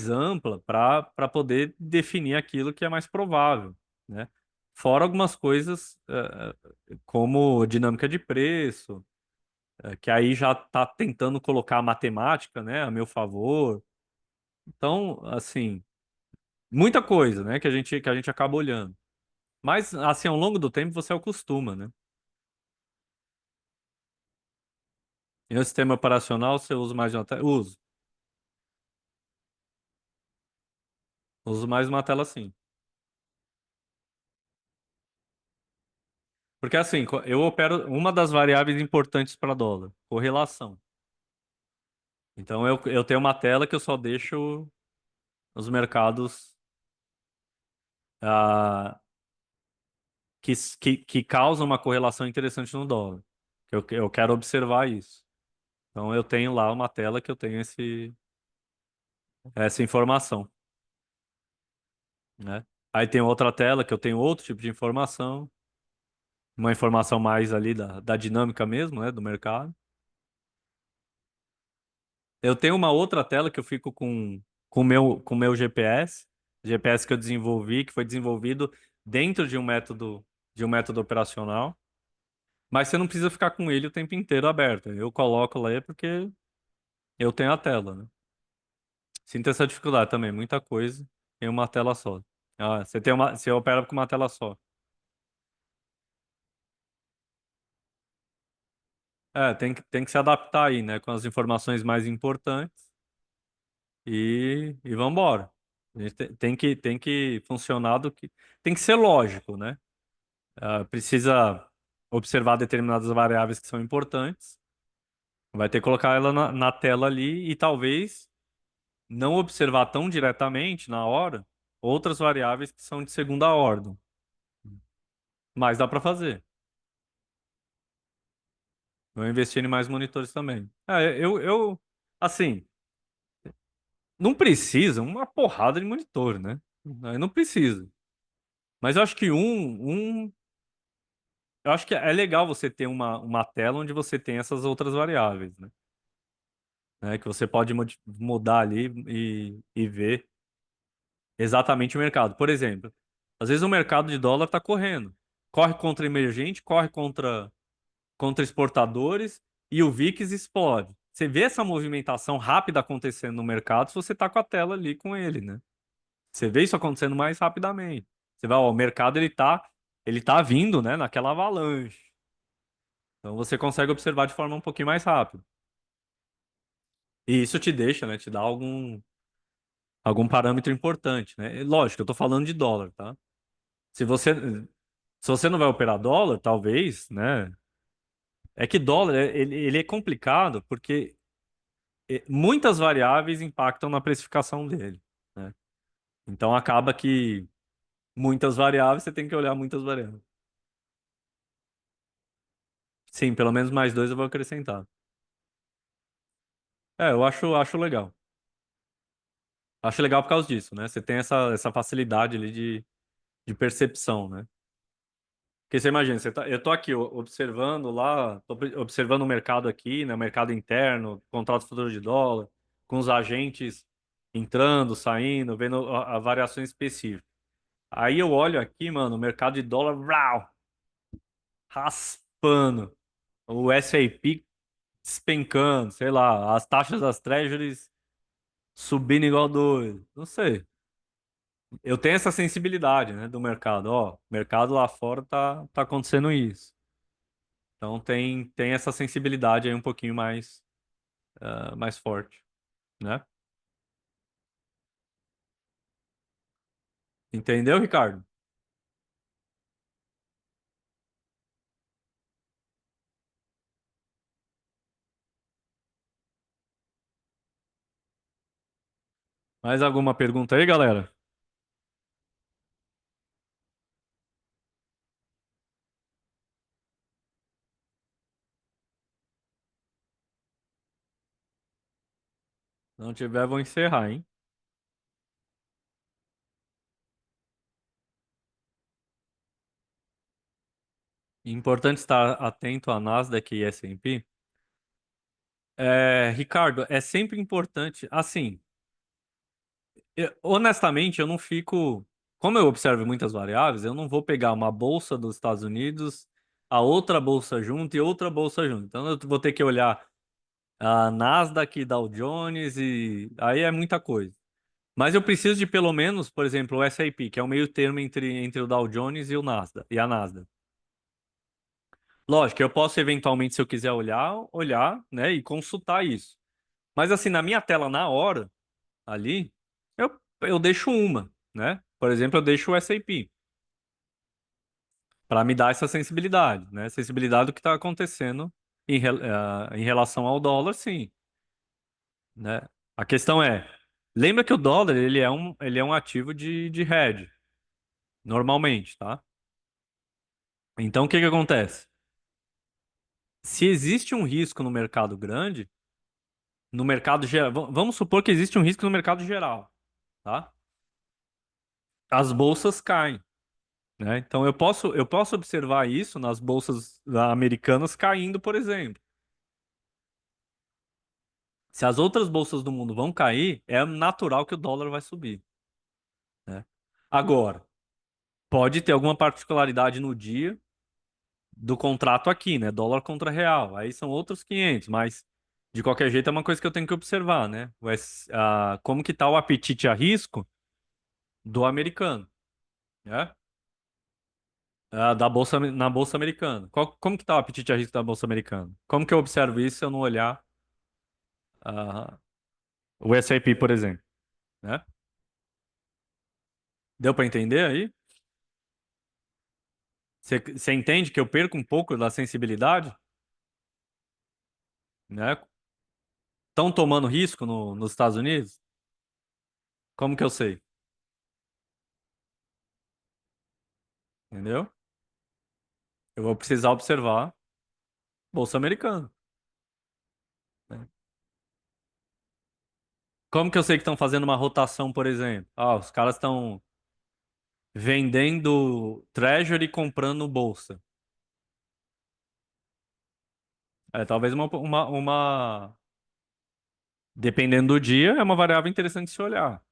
ampla para poder definir aquilo que é mais provável, né? Fora algumas coisas como dinâmica de preço, que aí já está tentando colocar a matemática, né, a meu favor. Então, assim. Muita coisa, né, que a gente acaba olhando. Mas, assim, ao longo do tempo você acostuma, né? E no sistema operacional você usa mais de uma tela? Uso mais uma tela sim. Porque, assim, eu opero uma das variáveis importantes para dólar, correlação. Então, eu tenho uma tela que eu só deixo os mercados. ah, que causa uma correlação interessante no dólar. Eu quero observar isso. Então eu tenho lá uma tela que eu tenho essa informação, né? Aí tem outra tela que eu tenho outro tipo de informação, uma informação mais ali da dinâmica mesmo, né, do mercado. Eu tenho uma outra tela que eu fico com o meu GPS que eu desenvolvi, que foi desenvolvido dentro de um método operacional. Mas você não precisa ficar com ele o tempo inteiro aberto. Eu coloco lá porque eu tenho a tela, né? Sinto essa dificuldade também, muita coisa em uma tela só. Ah, você opera com uma tela só. É, tem que se adaptar aí, né? Com as informações mais importantes e vambora. A gente tem que funcionar tem que ser lógico, né? Ah, precisa observar determinadas variáveis que são importantes. Vai ter que colocar ela na tela ali e talvez não observar tão diretamente na hora outras variáveis que são de segunda ordem. Mas dá para fazer. Vou investir em mais monitores também. Assim, não precisa uma porrada de monitor, né? Aí não precisa. Mas eu acho que eu acho que é legal você ter uma tela onde você tem essas outras variáveis, né? Que você pode mudar ali e ver exatamente o mercado. Por exemplo, às vezes o mercado de dólar está correndo. Corre contra emergente, corre contra exportadores e o VIX explode. Você vê essa movimentação rápida acontecendo no mercado se você está com a tela ali com ele, né? Você vê isso acontecendo mais rapidamente. Você vai, ó, o mercado ele tá vindo, né, naquela avalanche. Então você consegue observar de forma um pouquinho mais rápida. E isso te deixa, né, te dá algum parâmetro importante, né? Lógico, eu tô falando de dólar, tá? Se você se você não vai operar dólar, talvez, né? É que dólar, ele é complicado porque muitas variáveis impactam na precificação dele, né? Então acaba que muitas variáveis, você tem que olhar muitas variáveis. Sim, pelo menos mais dois eu vou acrescentar. Eu acho legal. Acho legal por causa disso, né? Você tem essa facilidade ali de percepção, né? Porque você imagina, eu tô aqui observando lá, tô observando o mercado aqui, né? O mercado interno, contrato futuro de dólar, com os agentes entrando, saindo, vendo a variação específica. Aí eu olho aqui, mano, o mercado de dólar, rau, raspando. O S&P despencando, sei lá, as taxas das treasuries subindo igual doido. Não sei. Eu tenho essa sensibilidade, né, do mercado. Ó, o mercado lá fora tá acontecendo isso. Então tem essa sensibilidade aí um pouquinho mais forte, né? Entendeu, Ricardo? Mais alguma pergunta aí, galera? Se não tiver, vou encerrar, hein? Importante estar atento a Nasdaq e S&P. Ricardo, é sempre importante, assim, honestamente, eu não fico. Como eu observo muitas variáveis, eu não vou pegar uma bolsa dos Estados Unidos, a outra bolsa junto e outra bolsa junto. Então eu vou ter que olhar a Nasdaq, Dow Jones e aí é muita coisa. Mas eu preciso de pelo menos, por exemplo, o S&P, que é o meio termo entre o Dow Jones e o Nasdaq e a Nasdaq. Lógico, eu posso eventualmente, se eu quiser olhar, né, e consultar isso. Mas assim, na minha tela na hora ali, eu deixo uma, né? Por exemplo, eu deixo o S&P para me dar essa sensibilidade, né? Sensibilidade do que está acontecendo em relação ao dólar, sim, né? A questão lembra que o dólar ele é um ativo de hedge. normalmente, tá? Então, o que que acontece? Se existe um risco no mercado grande, no mercado geral, vamos supor que existe um risco no mercado geral, tá? As bolsas caem, né? Então eu posso observar isso nas bolsas americanas caindo, por exemplo. Se as outras bolsas do mundo vão cair, é natural que o dólar vai subir, né? Agora, pode ter alguma particularidade no dia do contrato aqui, né? Dólar contra real. Aí são outros 500, mas de qualquer jeito é uma coisa que eu tenho que observar, né? Como que tá o apetite a risco do americano, né? Da bolsa, na bolsa americana. Como que tá o apetite a risco da bolsa americana? Como que eu observo isso se eu não olhar ah, o S&P, por exemplo, né? Deu para entender aí? Você entende que eu perco um pouco da sensibilidade, né? Estão tomando risco nos Estados Unidos? Como que eu sei? Entendeu? Eu vou precisar observar bolsa americana, né? Como que eu sei que estão fazendo uma rotação, por exemplo? Ah, os caras estão vendendo Treasury e comprando bolsa. Talvez dependendo do dia, é uma variável interessante de se olhar.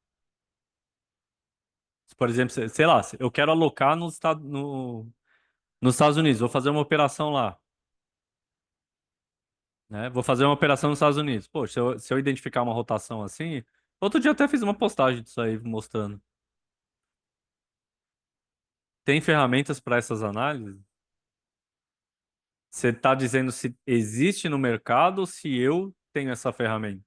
Por exemplo, sei lá, eu quero alocar nos Estados Unidos, vou fazer uma operação lá, né? Vou fazer uma operação nos Estados Unidos. Poxa, se eu identificar uma rotação assim, outro dia eu até fiz uma postagem disso aí mostrando. Tem ferramentas para essas análises? Você está dizendo se existe no mercado ou se eu tenho essa ferramenta?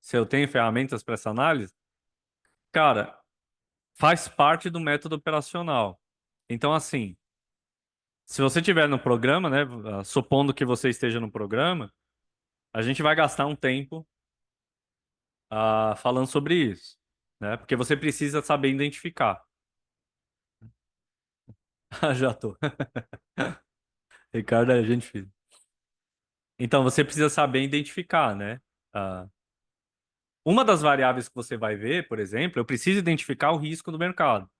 Se eu tenho ferramentas para essa análise? Cara, faz parte do método operacional. Então, assim, se você estiver no programa, né, supondo que você esteja no programa, a gente vai gastar um tempo falando sobre isso, né? Porque você precisa saber identificar. Já tô. Ricardo é gente fina. Então, você precisa saber identificar, né? Ah, uma das variáveis que você vai ver, por exemplo, eu preciso identificar o risco do mercado.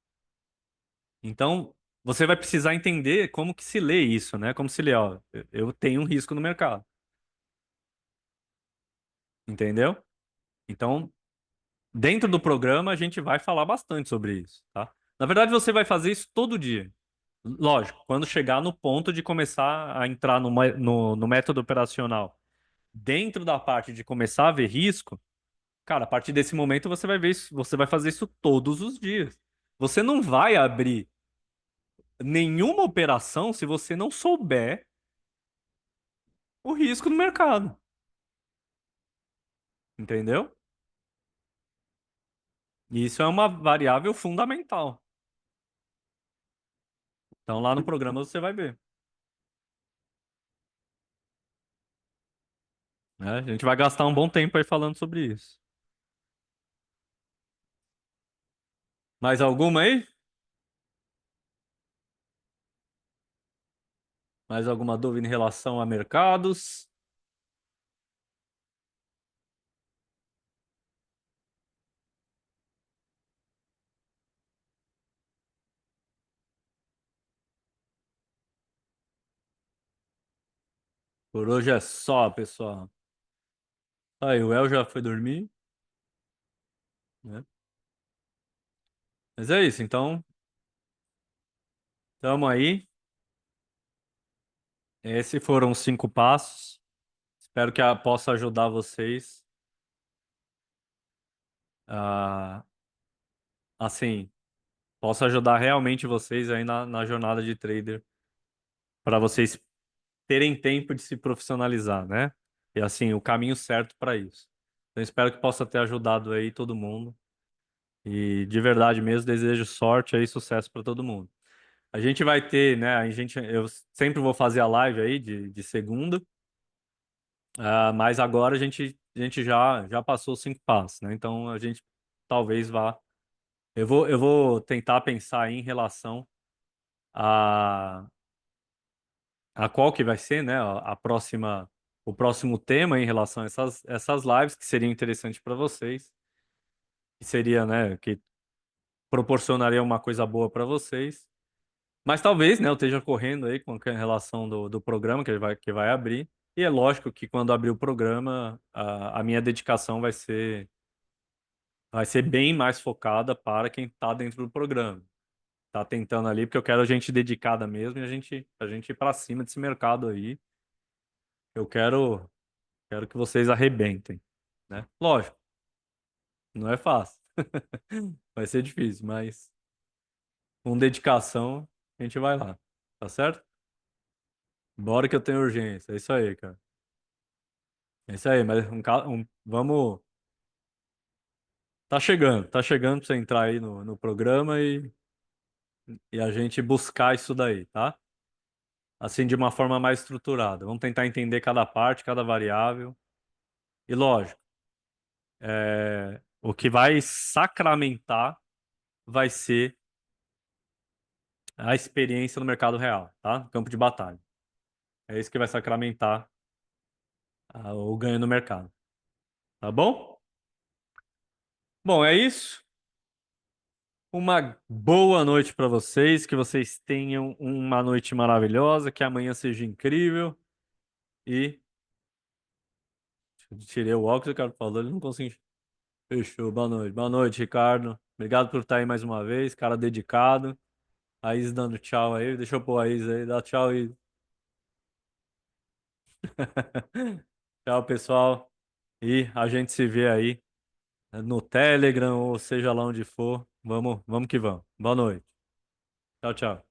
Então, você vai precisar entender como que se lê isso, né? Como se lê, ó, eu tenho um risco no mercado, entendeu? Então, dentro do programa, a gente vai falar bastante sobre isso, tá? Na verdade, você vai fazer isso todo dia. Lógico, quando chegar no ponto de começar a entrar no método operacional, dentro da parte de começar a ver risco, cara, a partir desse momento você vai ver isso, você vai fazer isso todos os dias. Você não vai abrir nenhuma operação se você não souber o risco no mercado, entendeu? E isso é uma variável fundamental. Então lá no programa você vai ver, né? A gente vai gastar um bom tempo aí falando sobre isso. Mais alguma aí? Mais alguma dúvida em relação a mercados? Por hoje é só, pessoal. Aí, o El já foi dormir, né? Mas é isso, então, tamo aí. Esses foram os 5 passos. Espero que possa ajudar vocês a, assim, possa ajudar realmente vocês aí na jornada de trader, para vocês terem tempo de se profissionalizar, né? E assim, o caminho certo para isso. Então, espero que possa ter ajudado aí todo mundo. E de verdade mesmo, desejo sorte aí e sucesso para todo mundo. A gente vai ter, né? Eu sempre vou fazer a live aí de segunda, mas agora a gente a gente já passou os 5 passos, né? Então a gente talvez vá. Eu vou tentar pensar aí em relação a, a qual que vai ser, né? A próxima, o próximo tema em relação a essas lives que seriam interessantes para vocês, que seria, né? Que proporcionaria uma coisa boa para vocês. Mas talvez, né, eu esteja correndo aí com a relação do programa que vai abrir. E é lógico que quando abrir o programa, a minha dedicação vai ser bem mais focada para quem está dentro do programa. Tá tentando ali, porque eu quero a gente dedicada mesmo e a gente ir para cima desse mercado aí. Eu quero que vocês arrebentem, né? Lógico, não é fácil. Vai ser difícil, mas com dedicação a gente vai lá. Tá certo? Bora que eu tenho urgência. É isso aí, cara. É isso aí, mas vamos. Tá chegando pra você entrar aí no programa e a gente buscar isso daí, tá? Assim, de uma forma mais estruturada. Vamos tentar entender cada parte, cada variável. E lógico, o que vai sacramentar vai ser a experiência no mercado real, tá? Campo de batalha. É isso que vai sacramentar o ganho no mercado, tá bom? Bom, é isso. Uma boa noite para vocês, que vocês tenham uma noite maravilhosa, que amanhã seja incrível e tirei o óculos, o cara falou, ele não conseguiu. Fechou, boa noite. Boa noite, Ricardo. Obrigado por estar aí mais uma vez, cara dedicado. A Is dando tchau aí, deixa eu pôr a Is aí, dá tchau, Is. Tchau, pessoal. E a gente se vê aí no Telegram ou seja lá onde for. Vamos que vamos. Boa noite. Tchau, tchau.